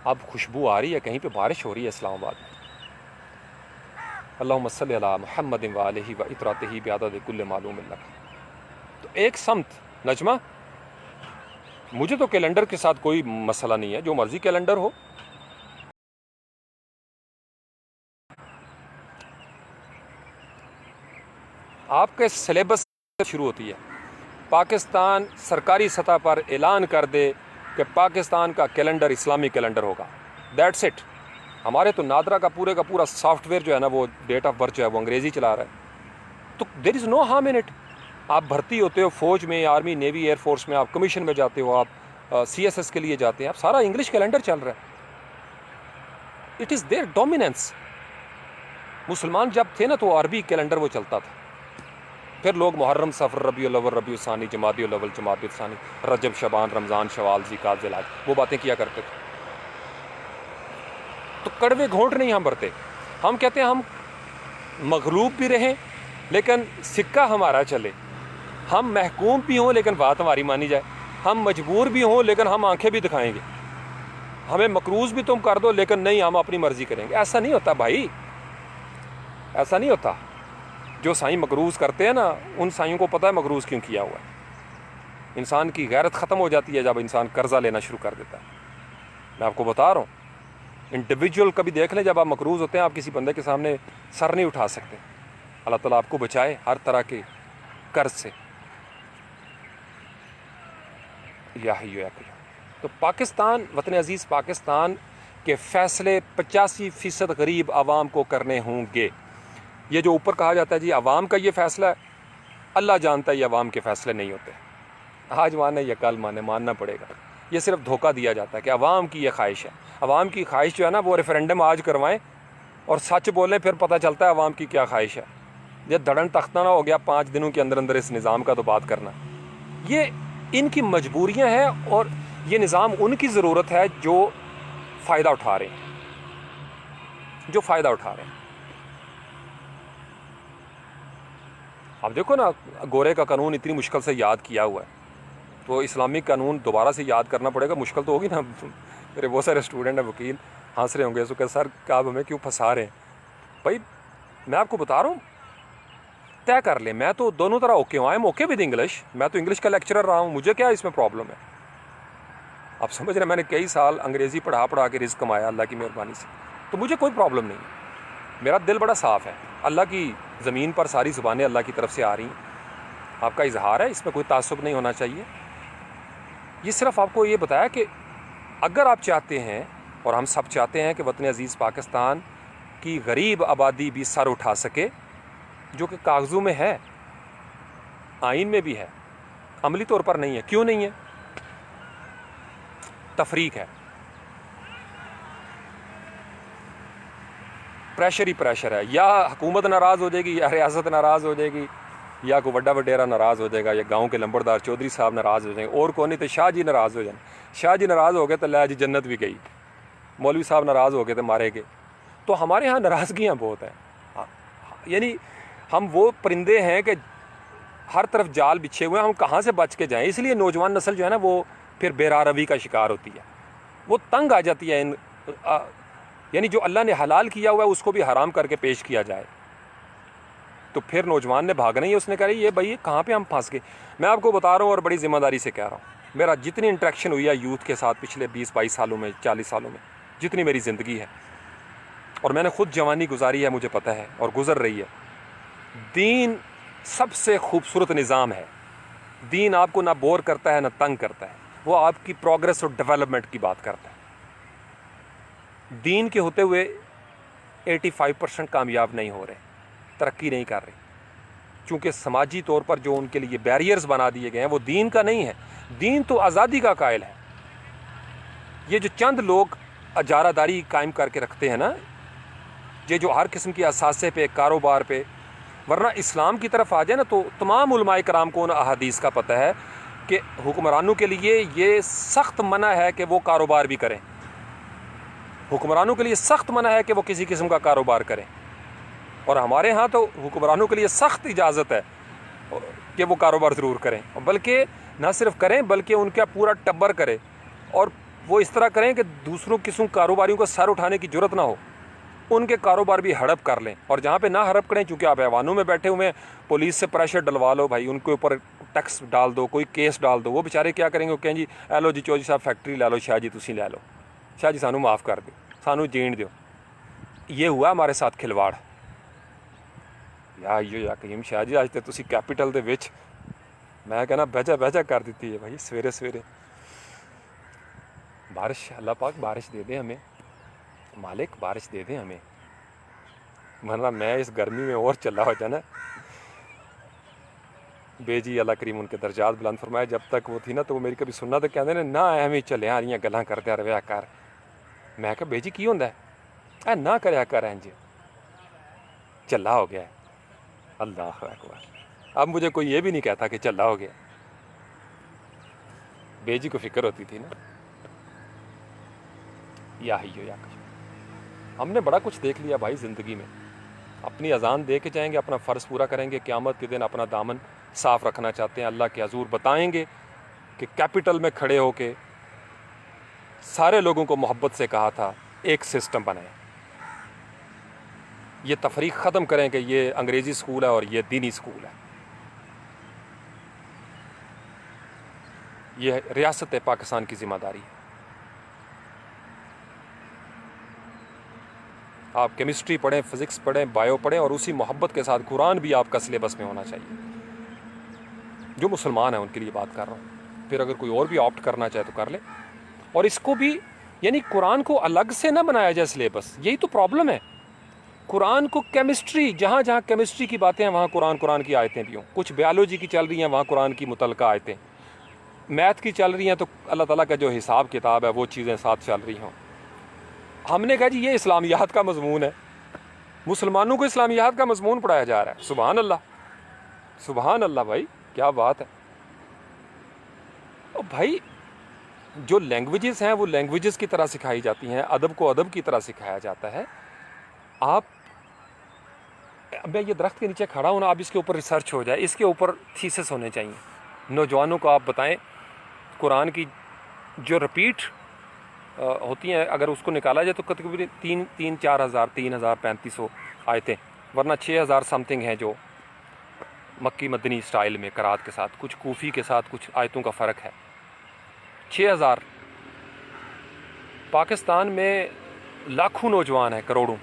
اب خوشبو آ رہی ہے، کہیں پہ بارش ہو رہی ہے اسلام آباد میں۔ اللہم صلی علی محمد و آلہ و اطراتہ بعدد کل معلوم لک۔ تو ایک سمت، نجمہ، مجھے تو کیلنڈر کے ساتھ کوئی مسئلہ نہیں ہے، جو مرضی کیلنڈر ہو۔ آپ کے سلیبس شروع ہوتی ہے، پاکستان سرکاری سطح پر اعلان کر دے کہ پاکستان کا کیلنڈر اسلامی کیلنڈر ہوگا، دیٹس اٹ۔ ہمارے تو نادرا کا پورا سافٹ ویئر جو ہے نا، وہ ڈیٹ آف برتھ جو ہے وہ انگریزی چلا رہا ہے، تو دیر از نو ہارم ان اٹ۔ آپ بھرتی ہوتے ہو فوج میں، آرمی، نیوی، ایئر فورس میں، آپ کمیشن میں جاتے ہو، آپ CSS کے لیے جاتے ہیں، آپ سارا انگلش کیلنڈر چل رہا ہے۔ It is there dominance. مسلمان جب تھے نا تو عربی کیلنڈر وہ چلتا تھا، پھر لوگ محرم، صفر، ربیع الاول، ربیع الثانی، جمادی الاول، جمادی الثانی، رجب، شعبان، رمضان، شوال، ذوالقعدہ، ذوالحج، وہ باتیں کیا کرتے تھے۔ تو کڑوے گھونٹ نہیں ہم برتے، ہم کہتے ہیں ہم مغلوب بھی رہیں لیکن سکہ ہمارا چلے، ہم محکوم بھی ہوں لیکن بات ہماری مانی جائے، ہم مجبور بھی ہوں لیکن ہم آنکھیں بھی دکھائیں گے، ہمیں مقروض بھی تم کر دو لیکن نہیں، ہم اپنی مرضی کریں گے۔ ایسا نہیں ہوتا بھائی، ایسا نہیں ہوتا۔ جو سائیں مقروض کرتے ہیں نا، ان سائیوں کو پتہ ہے مقروض کیوں کیا ہوا ہے۔ انسان کی غیرت ختم ہو جاتی ہے جب انسان قرضہ لینا شروع کر دیتا ہے۔ میں آپ کو بتا رہا ہوں، انڈیویجول کبھی دیکھ لیں، جب آپ مقروض ہوتے ہیں آپ کسی بندے کے سامنے سر نہیں اٹھا سکتے۔ اللہ تعالیٰ آپ کو بچائے ہر طرح کے قرض سے۔ یا حی یا قیوم۔ تو پاکستان، وطن عزیز پاکستان کے فیصلے 85% غریب عوام کو کرنے ہوں گے۔ یہ جو اوپر کہا جاتا ہے جی عوام کا یہ فیصلہ ہے، اللہ جانتا ہے یہ عوام کے فیصلے نہیں ہوتے، آج مانے یا کل مانے، ماننا پڑے گا۔ یہ صرف دھوکہ دیا جاتا ہے کہ عوام کی یہ خواہش ہے۔ عوام کی خواہش جو ہے نا وہ ریفرینڈم آج کروائیں اور سچ بولیں، پھر پتہ چلتا ہے عوام کی کیا خواہش ہے۔ یہ دھڑن تختہ نہ ہو گیا 5 دنوں کے اندر اندر اس نظام کا تو بات کرنا۔ یہ ان کی مجبوریاں ہیں اور یہ نظام ان کی ضرورت ہے جو فائدہ اٹھا رہے ہیں، جو فائدہ اٹھا رہے ہیں۔ اب دیکھو نا، گورے کا قانون اتنی مشکل سے یاد کیا ہوا ہے، تو اسلامک قانون دوبارہ سے یاد کرنا پڑے گا، مشکل تو ہوگی نا۔ میرے بہت سارے اسٹوڈنٹ ہیں وکیل ہنس رہے ہوں گے، کہ سر آپ ہمیں کیوں پھنسا رہے ہیں؟ بھائی میں آپ کو بتا رہا ہوں، طے کر لیں، میں تو دونوں طرح اوکے ہوں، I am okay with English, میں تو انگلش کا لیکچرر رہا ہوں، مجھے کیا اس میں پرابلم ہے؟ آپ سمجھ رہے ہیں، میں نے کئی سال انگریزی پڑھا کے رزق کمایا اللہ کی مہربانی سے، تو مجھے کوئی پرابلم نہیں ہے، میرا دل بڑا صاف ہے، اللہ کی زمین پر ساری زبانیں اللہ کی طرف سے آ رہی ہیں، آپ کا اظہار ہے، اس میں کوئی تعصب نہیں ہونا چاہیے۔ یہ صرف آپ کو یہ بتایا کہ اگر آپ چاہتے ہیں، اور ہم سب چاہتے ہیں کہ وطن عزیز پاکستان کی غریب آبادی بھی سر اٹھا سکے، جو کہ کاغذوں میں ہے، آئین میں بھی ہے، عملی طور پر نہیں ہے۔ کیوں نہیں ہے؟ تفریق ہے، پریشر ہی پریشر ہے، یا حکومت ناراض ہو جائے گی، یا ریاست ناراض ہو جائے گی، یا کوئی بڑا وڈیرا ناراض ہو جائے گا، یا گاؤں کے لمبردار چودھری صاحب ناراض ہو جائیں گے، اور کون نہیں تو شاہ جی ناراض ہو جائیں۔ شاہ جی ناراض ہو گئے تو لے جی جنت بھی گئی، مولوی صاحب ناراض ہو گئے تو مارے گئے۔ تو ہمارے ہاں ناراضگیاں بہت ہیں، یعنی ہم وہ پرندے ہیں کہ ہر طرف جال بچھے ہوئے ہیں، ہم کہاں سے بچ کے جائیں؟ اس لیے نوجوان نسل جو ہے نا وہ پھر بے راہ روی کا شکار ہوتی ہے، وہ تنگ آ جاتی ہے، یعنی جو اللہ نے حلال کیا ہوا ہے اس کو بھی حرام کر کے پیش کیا جائے، تو پھر نوجوان نے بھاگنا ہی، اس نے کہا یہ بھائی کہاں پہ ہم پھنس گئے۔ میں آپ کو بتا رہا ہوں اور بڑی ذمہ داری سے کہہ رہا ہوں، میرا جتنی انٹریکشن ہوئی ہے یوتھ کے ساتھ پچھلے 20-22 سالوں میں، 40 سالوں میں، جتنی میری زندگی ہے، اور میں نے خود جوانی گزاری ہے، مجھے پتہ ہے اور گزر رہی ہے، دین سب سے خوبصورت نظام ہے۔ دین آپ کو نہ بور کرتا ہے نہ تنگ کرتا ہے، وہ آپ کی پروگریس اور ڈیولپمنٹ کی بات کرتا ہے۔ دین کے ہوتے ہوئے 85% کامیاب نہیں ہو رہے، ترقی نہیں کر رہے، چونکہ سماجی طور پر جو ان کے لیے بیریئرز بنا دیے گئے ہیں وہ دین کا نہیں ہے۔ دین تو آزادی کا قائل ہے۔ یہ جو چند لوگ اجارہ داری قائم کر کے رکھتے ہیں نا، یہ جو ہر قسم کی اثاثے پہ، کاروبار پہ، ورنہ اسلام کی طرف آ جائے نا تو تمام علماء کرام کو ان احادیث کا پتہ ہے کہ حکمرانوں کے لیے یہ سخت منع ہے کہ وہ کاروبار بھی کریں، حکمرانوں کے لیے سخت منع ہے کہ وہ کسی قسم کا کاروبار کریں، اور ہمارے ہاں تو حکمرانوں کے لیے سخت اجازت ہے کہ وہ کاروبار ضرور کریں، بلکہ نہ صرف کریں بلکہ ان کا پورا ٹبر کرے، اور وہ اس طرح کریں کہ دوسروں قسم کاروباریوں کو سر اٹھانے کی جرت نہ ہو، ان کے کاروبار بھی ہڑپ کر لیں، اور جہاں پہ نہ ہڑپ کریں چونکہ آپ ایوانوں میں بیٹھے ہوئے ہیں، پولیس سے پریشر ڈلوا لو بھائی، ان کے اوپر ٹیکس ڈال دو، کوئی کیس ڈال دو، وہ بیچارے کیا کریں گے؟ وہ کہیں جی اے لو جی چودھری صاحب فیکٹری لے لو، شاہ جی تسی لے لو، شاہ جی سانو معاف کر دو، سانو جین دیو۔ یہ ہوا ہمارے ساتھ کھلواڑ۔ یا قیم شاہ جی اج تے تسی کیپٹل دے وچ میں کہنا بہجا کر دیتی ہے بھائی، سویرے سویرے بارش، اللہ پاک بارش دے دے ہمیں، مالک بارش دے دیں ہمیں، ورنہ میں اس گرمی میں اور چلا ہو جانا۔ بے جی اللہ کریم ان کے درجات بلند فرمائے، جب تک وہ تھی نا تو وہ میری کبھی سننا تو کہتے ہیں نہ ایویں چلے آ رہی گلاں کردیا رہیا کر، میں کہا بے جی کی ہوندا ہے، اے نہ کریا کر انج، چلا ہو گیا ہے۔ اللہ اکبر، اب مجھے کوئی یہ بھی نہیں کہتا کہ چلا ہو گیا، بے جی کو فکر ہوتی تھی نا۔ یا قیوم، ہم نے بڑا کچھ دیکھ لیا بھائی زندگی میں، اپنی اذان دے کے جائیں گے، اپنا فرض پورا کریں گے، قیامت کے دن اپنا دامن صاف رکھنا چاہتے ہیں، اللہ کے حضور بتائیں گے کہ کیپٹل میں کھڑے ہو کے سارے لوگوں کو محبت سے کہا تھا ایک سسٹم بنائیں، یہ تفریق ختم کریں کہ یہ انگریزی اسکول ہے اور یہ دینی اسکول ہے۔ یہ ریاست پاکستان کی ذمہ داری ہے۔ آپ کیمسٹری پڑھیں، فزکس پڑھیں، بایو پڑھیں، اور اسی محبت کے ساتھ قرآن بھی آپ کا سلیبس میں ہونا چاہیے۔ جو مسلمان ہیں ان کے لیے بات کر رہا ہوں۔ پھر اگر کوئی اور بھی آپٹ کرنا چاہے تو کر لے. اور اس کو بھی یعنی قرآن کو الگ سے نہ بنایا جائے سلیبس, یہی تو پرابلم ہے. قرآن کو کیمسٹری, جہاں جہاں کیمسٹری کی باتیں ہیں وہاں قرآن کی آیتیں بھی ہوں, کچھ بیالوجی کی چل رہی ہیں وہاں قرآن کی متعلقہ آیتیں, میتھ کی چل رہی ہیں تو اللہ تعالیٰ کا جو حساب کتاب ہے وہ چیزیں ساتھ چل رہی ہوں. ہم نے کہا جی یہ اسلامیات کا مضمون ہے, مسلمانوں کو اسلامیات کا مضمون پڑھایا جا رہا ہے. سبحان اللہ, سبحان اللہ بھائی, کیا بات ہے. اور بھائی جو لینگویجز ہیں وہ لینگویجز کی طرح سکھائی جاتی ہیں, ادب کو ادب کی طرح سکھایا جاتا ہے. آپ, میں یہ درخت کے نیچے کھڑا ہوں نا, آپ اس کے اوپر ریسرچ ہو جائے, اس کے اوپر تھیسس ہونے چاہیے. نوجوانوں کو آپ بتائیں قرآن کی جو رپیٹ ہوتی ہیں اگر اس کو نکالا جائے تو تقریباً 3,000 3,000 آیتیں, ورنہ 6,000 سم تھنگ ہیں جو مکی مدنی سٹائل میں قرات کے ساتھ, کچھ کوفی کے ساتھ کچھ آیتوں کا فرق ہے. 6,000. پاکستان میں لاکھوں نوجوان ہیں, کروڑوں,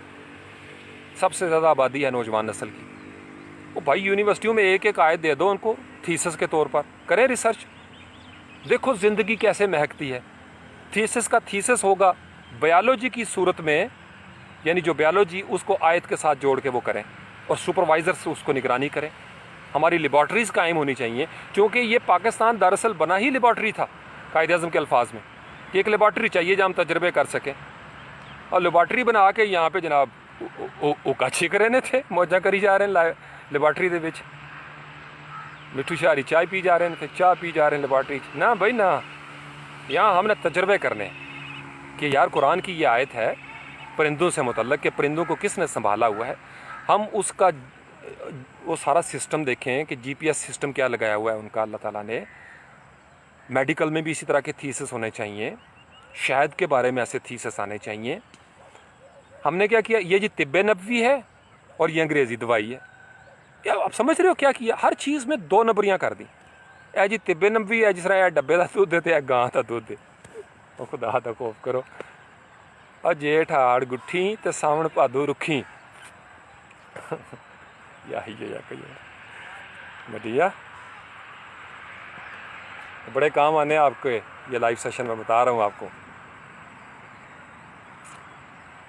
سب سے زیادہ آبادی ہے نوجوان نسل کی. وہ بھائی یونیورسٹیوں میں ایک ایک آیت دے دو ان کو تھیسس کے طور پر, کریں ریسرچ, دیکھو زندگی کیسے مہکتی ہے. تھیسس کا تھیسس ہوگا بیالوجی کی صورت میں, یعنی جو بیالوجی اس کو آیت کے ساتھ جوڑ کے وہ کریں, اور سپروائزر سے اس کو نگرانی کریں. ہماری لیبارٹریز قائم ہونی چاہیے, کیونکہ یہ پاکستان دراصل بنا ہی لیبارٹری تھا قائد اعظم کے الفاظ میں, کہ ایک لیبارٹری چاہیے جہاں ہم تجربے کر سکیں. اور لیبارٹری بنا کے یہاں پہ جناب اوکاچی کرے نے تھے, موجہ کری جا رہے ہیں لیبارٹری دے وچ, مٹھو شہری چائے پی جا رہے ہیں, چاہ پی جا رہے ہیں لیبارٹری. نہ بھائی نہ, یہاں ہم نے تجربے کرنے کہ یار قرآن کی یہ آیت ہے پرندوں سے متعلق, کہ پرندوں کو کس نے سنبھالا ہوا ہے. ہم اس کا وہ سارا سسٹم دیکھیں کہ جی پی ایس سسٹم کیا لگایا ہوا ہے ان کا اللہ تعالیٰ نے. میڈیکل میں بھی اسی طرح کے تھیسس ہونے چاہیے, شہد کے بارے میں ایسے تھیسس آنے چاہیے. ہم نے کیا کیا, یہ جی طب نبوی ہے اور یہ انگریزی دوائی ہے. کیا آپ سمجھ رہے ہو کیا کیا؟ ہر چیز میں 2 نمبریاں کر دیں. اے جی طب نبوی ہے, جس طرح اے ڈبے کا دودھ دیتے اے گاں کا دودھ دے. وہ خدا دا خوف کرو. اور جیٹھ ہاڑ گٹھی تے ساون بھادو رکھی, یہی ہے کہیے بڑھیا. بڑے کام آنے آپ کے یہ لائیو سیشن میں بتا رہا ہوں آپ کو,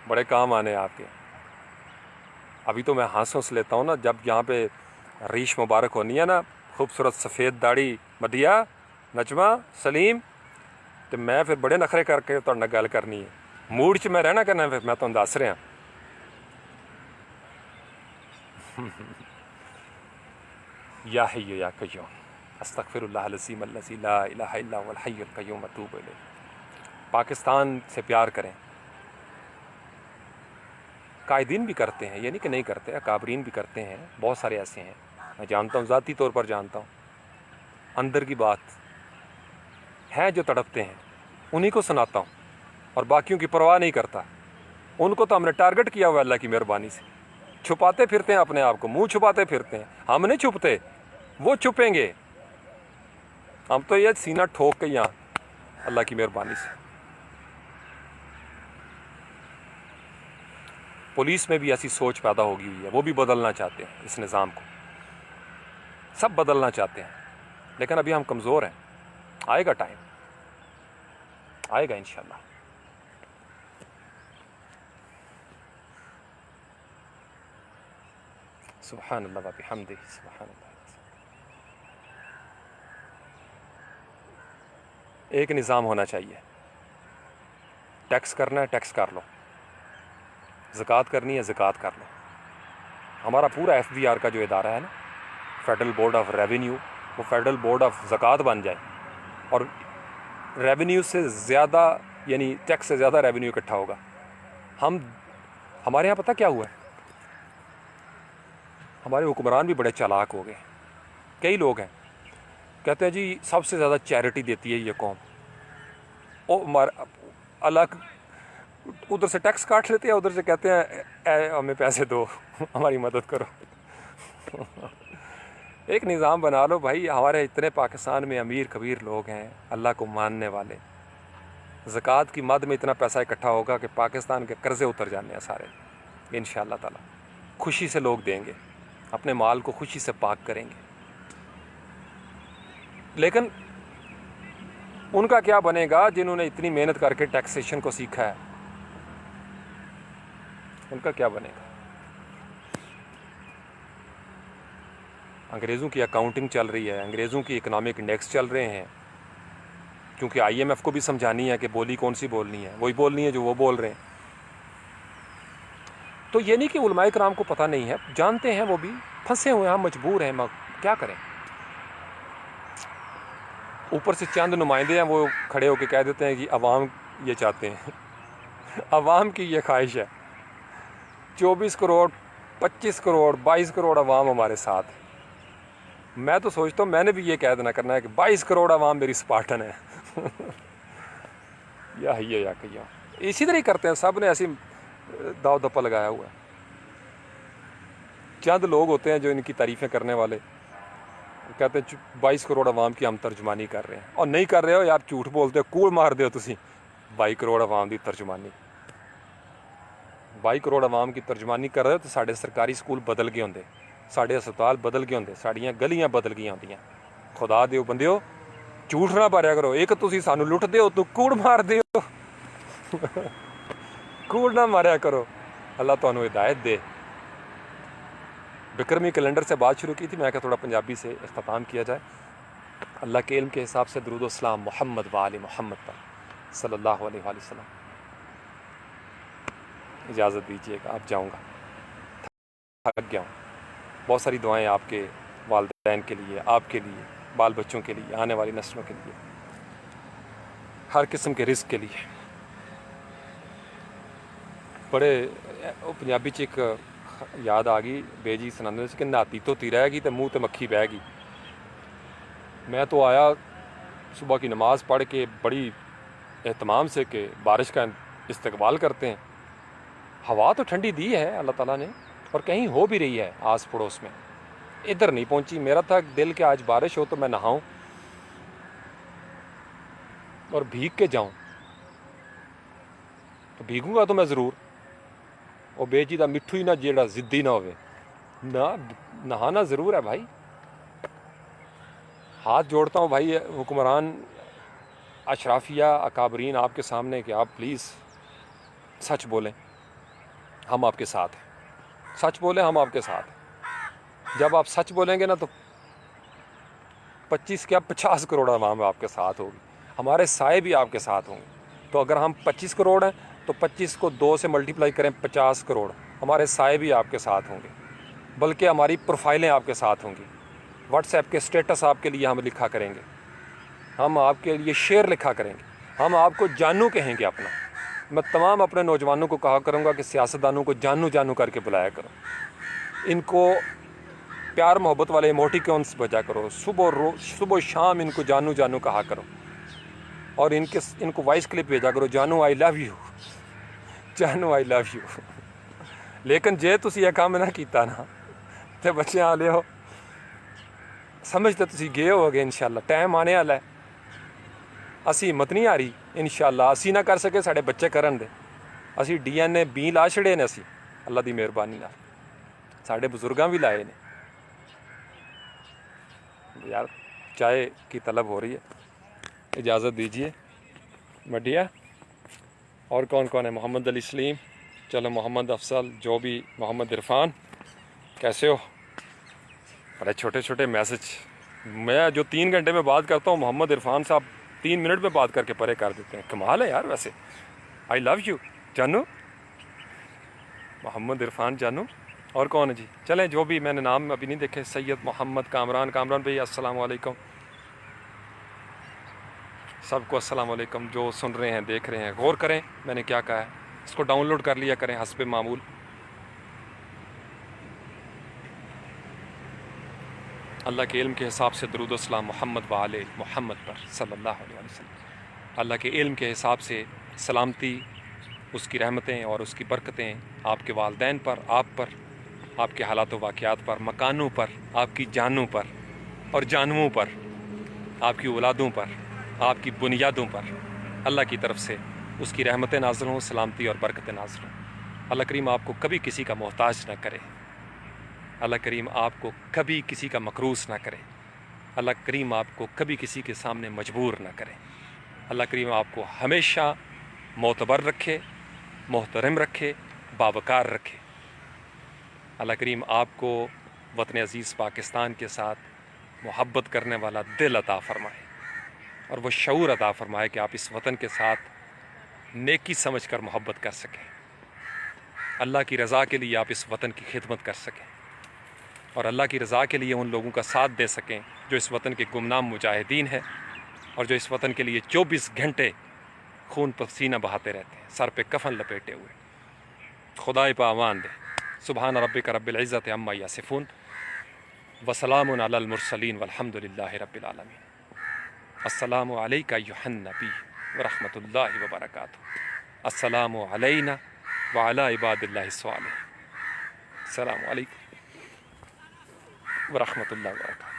بڑے کام آنے آپ کے. ابھی تو میں ہانس لیتا ہوں نا, جب یہاں پہ ریش مبارک ہونی ہے نا, خوبصورت سفید داڑھی مدیہ نجمہ سلیم, تو میں پھر بڑے نخرے کر کے تھوڑے نال گل کرنی ہے. موڈ چ میں رہنا کرنا, پھر میں تمہیں دس رہا. یا حی یا قیوم استغفر اللہ العظیم الذی لا الہ الا هو الحی القیوم اتوب الیہ. پاکستان سے پیار کریں. قائدین بھی کرتے ہیں, یہ نہیں کہ نہیں کرتے, اکابرین بھی کرتے ہیں, بہت سارے ایسے ہیں, میں جانتا ہوں, ذاتی طور پر جانتا ہوں. اندر کی بات ہے جو تڑپتے ہیں انہی کو سناتا ہوں, اور باقیوں کی پرواہ نہیں کرتا. ان کو تو ہم نے ٹارگٹ کیا ہوا اللہ کی مہربانی سے. چھپاتے پھرتے ہیں اپنے آپ کو, منہ چھپاتے پھرتے ہیں. ہم نہیں چھپتے, وہ چھپیں گے. ہم تو یہ سینہ ٹھوک کے یہاں اللہ کی مہربانی سے. پولیس میں بھی ایسی سوچ پیدا ہوگی ہوئی ہے, وہ بھی بدلنا چاہتے ہیں اس نظام کو, سب بدلنا چاہتے ہیں, لیکن ابھی ہم کمزور ہیں. آئے گا ٹائم, آئے گا انشاءاللہ. سبحان اللہ و بحمدہ, سبحان اللہ. ایک نظام ہونا چاہیے. ٹیکس کرنا ہے ٹیکس کر لو, زکوٰۃ کرنی ہے زکوٰۃ کر لو. ہمارا پورا ایف بی آر کا جو ادارہ ہے نا, فیڈرل بورڈ آف ریونیو, وہ فیڈرل بورڈ آف زکوٰۃ بن جائے, اور ریونیو سے زیادہ یعنی ٹیکس سے زیادہ ریونیو اکٹھا ہوگا. ہمارے یہاں پتہ کیا ہوا ہے, ہمارے حکمران بھی بڑے چالاک ہو گئے. کئی لوگ ہیں کہتے ہیں جی سب سے زیادہ چیریٹی دیتی ہے یہ قوم, الگ ادھر سے ٹیکس کاٹ لیتے ہیں, ادھر سے کہتے ہیں اے ہمیں پیسے دو, ہماری مدد کرو. ایک نظام بنا لو بھائی. ہمارے اتنے پاکستان میں امیر کبیر لوگ ہیں اللہ کو ماننے والے, زکوٰۃ کی مد میں اتنا پیسہ اکٹھا ہوگا کہ پاکستان کے قرضے اتر جانے ہیں سارے انشاءاللہ تعالی. خوشی سے لوگ دیں گے, اپنے مال کو خوشی سے پاک کریں گے. لیکن ان کا کیا بنے گا جنہوں نے اتنی محنت کر کے ٹیکسیشن کو سیکھا ہے؟ ان کا کیا بنے گا؟ انگریزوں کی اکاؤنٹنگ چل رہی ہے، انگریزوں کی اکنامک انڈیکس چل رہے ہیں، کیونکہ آئی ایم ایف کو بھی سمجھانی ہے کہ بولی کون سی بولنی ہے، وہی بولنی ہے جو وہ بول رہے ہیں۔ تو یہ نہیں کہ علماء کرام کو پتہ نہیں ہے، جانتے ہیں، وہ بھی پھنسے ہوئے ہیں، ہم مجبور ہیں، کیا کریں؟ اوپر سے چند نمائندے ہیں وہ کھڑے ہو کے کہہ دیتے ہیں کہ عوام یہ چاہتے ہیں عوام کی یہ خواہش ہے، 24 کروڑ 25 کروڑ 22 کروڑ عوام ہمارے ساتھ ہے۔ میں تو سوچتا ہوں میں نے بھی یہ کہہ دینا کرنا ہے کہ 22 کروڑ عوام میری سپارٹن ہے یا کیا اسی طرح ہی کرتے ہیں، سب نے ایسی داؤ دپا لگایا ہوا ہے۔ چند لوگ ہوتے ہیں جو ان کی تعریفیں کرنے والے، کہتے ہیں 22 کروڑ عوام کی ہم ترجمانی کر رہے ہیں، اور نہیں کر رہے ہو یار، جھوٹ بولتے ہو، کوڑ مار دے ہو تسی 22 کروڑ عوام کی ترجمانی۔ 22 کروڑ عوام کی ترجمانی کر رہے ہو تو ساڈے سرکاری سکول بدل گئے ہوندے، ساڈے ہسپتال بدل گئے ہوندے، ساڈیاں گلیاں بدل گئی ہوندیاں۔ خدا دیو بندیو، جھوٹ نہ ماریا کرو، ایک تسی سانو لٹ دیو تو کوڑ مار دیو کوڑ نہ ماریا کرو، اللہ تانوں ہدایت دے۔ بکرمی کیلنڈر سے بات شروع کی تھی، میں کہ تھوڑا پنجابی سے اختتام کیا جائے۔ اللہ کے علم کے حساب سے درود و سلام محمد و آل محمد پر صلی اللہ علیہ وآلہ وسلم۔ اجازت دیجیے گا، اب جاؤں گا، تھک گیا ہوں۔ بہت ساری دعائیں آپ کے والدین کے لیے، آپ کے لیے، بال بچوں کے لیے، آنے والی نسلوں کے لیے، ہر قسم کے رزق کے لیے۔ بڑے پنجابی چ ایک یاد آ گئی، بے جی سناندے کہ نہاتی دھوتی رہ گئی تو منہ تے مکھی بہ گئی۔ میں تو آیا صبح کی نماز پڑھ کے بڑی اہتمام سے کہ بارش کا استقبال کرتے ہیں، ہوا تو ٹھنڈی دی ہے اللہ تعالیٰ نے، اور کہیں ہو بھی رہی ہے آس پڑوس میں، ادھر نہیں پہنچی۔ میرا تھا دل کہ آج بارش ہو تو میں نہاؤں اور بھیگ کے جاؤں، تو بھیگوں گا تو میں ضرور، اور بے جی دا مٹھو ہی نہ جیڑا ضدی نہ ہوئے، نہانا ضرور ہے بھائی۔ ہاتھ جوڑتا ہوں بھائی حکمران، اشرافیہ، اکابرین آپ کے سامنے کہ آپ پلیز سچ بولیں، ہم آپ کے ساتھ ہیں، سچ بولیں، ہم آپ کے ساتھ ہیں۔ جب آپ سچ بولیں گے نا تو 25 کیا 50 کروڑ عوام آپ کے ساتھ ہوگی، ہمارے سائے بھی آپ کے ساتھ ہوں گے۔ تو اگر ہم 25 کروڑ ہیں تو 25 کو 2 سے ملٹیپلائی کریں 50 کروڑ، ہمارے سائے بھی آپ کے ساتھ ہوں گے، بلکہ ہماری پروفائلیں آپ کے ساتھ ہوں گی، واٹس ایپ کے سٹیٹس آپ کے لیے ہم لکھا کریں گے، ہم آپ کے لیے شعر لکھا کریں گے، ہم آپ کو جانو کہیں گے اپنا۔ میں تمام اپنے نوجوانوں کو کہا کروں گا کہ سیاستدانوں کو جانو جانو کر کے بلایا کرو، ان کو پیار محبت والے ایموٹیکونس بھیجا کرو، صبح شام ان کو جانو جانو کہا کرو، اور ان کو وائس کلپ بھیجا کرو، جانو آئی لو یو، جانو آئی لو یو۔ لیکن جے تسی یہ کام نہ کیتا نا تے بچے آلے ہو سمجھتے تسی گئے ہو گے، انشاءاللہ ٹائم آنے والا ہے، اسی ہمت نہیں آ رہی، انشاءاللہ اسی نہ کر سکے ساڑے بچے کرن دے، اسی ڈی این اے بی لا چھڑے نے، اسی اللہ دی مہربانی نال ساڑے بزرگاں بھی لائے نے۔ یار چائے کی طلب ہو رہی ہے، اجازت دیجیے مڈیا۔ اور کون کون ہے؟ محمد علی سلیم، چلو محمد افضل، جو بھی، محمد عرفان، کیسے ہو؟ بڑے چھوٹے چھوٹے میسج، میں جو 3 گھنٹے میں بات کرتا ہوں محمد عرفان صاحب 3 منٹ میں بات کر کے پرے کر دیتے ہیں، کمال ہے یار۔ ویسے آئی لو یو جانو، محمد عرفان جانو۔ اور کون ہے جی؟ چلیں جو بھی، میں نے نام ابھی نہیں دیکھے، سید محمد کامران بھائی السلام علیکم، سب کو السلام علیکم، جو سن رہے ہیں دیکھ رہے ہیں غور کریں میں نے کیا کہا ہے، اس کو ڈاؤن لوڈ کر لیا کریں حسب معمول۔ اللہ کے علم کے حساب سے درود و سلام محمد و آل محمد پر صلی اللہ علیہ وسلم۔ اللہ کے علم کے حساب سے سلامتی، اس کی رحمتیں اور اس کی برکتیں آپ کے والدین پر، آپ پر، آپ کے حالات و واقعات پر، مکانوں پر، آپ کی جانوں پر اور جانووں پر، آپ کی اولادوں پر، آپ کی بنیادوں پر اللہ کی طرف سے اس کی رحمتیں نازل ہوں، سلامتی اور برکتیں نازل ہوں۔ اللہ کریم آپ کو کبھی کسی کا محتاج نہ کرے، اللہ کریم آپ کو کبھی کسی کا مکروس نہ کرے، اللہ کریم آپ کو کبھی کسی کے سامنے مجبور نہ کرے۔ اللہ کریم آپ کو ہمیشہ معتبر رکھے، محترم رکھے، باوقار رکھے۔ اللہ کریم آپ کو وطن عزیز پاکستان کے ساتھ محبت کرنے والا دل عطا فرمائے، اور وہ شعور عطا فرمائے کہ آپ اس وطن کے ساتھ نیکی سمجھ کر محبت کر سکیں، اللہ کی رضا کے لیے آپ اس وطن کی خدمت کر سکیں، اور اللہ کی رضا کے لیے ان لوگوں کا ساتھ دے سکیں جو اس وطن کے گمنام مجاہدین ہیں، اور جو اس وطن کے لیے 24 گھنٹے خون پسینہ بہاتے رہتے ہیں، سر پہ کفن لپیٹے ہوئے۔ خدائے پہ امان دے۔ سبحان ربک رب العزت عما یصفون وسلام علی المرسلین والحمد للہ رب العالمین۔ السلام علیکہ ایھا النبی ورحمۃ اللہ وبرکاتہ۔ السلام علینا وعلی عباد اللہ الصالحین۔ السلام علیکم ورحمۃ اللہ وبرکاتہ۔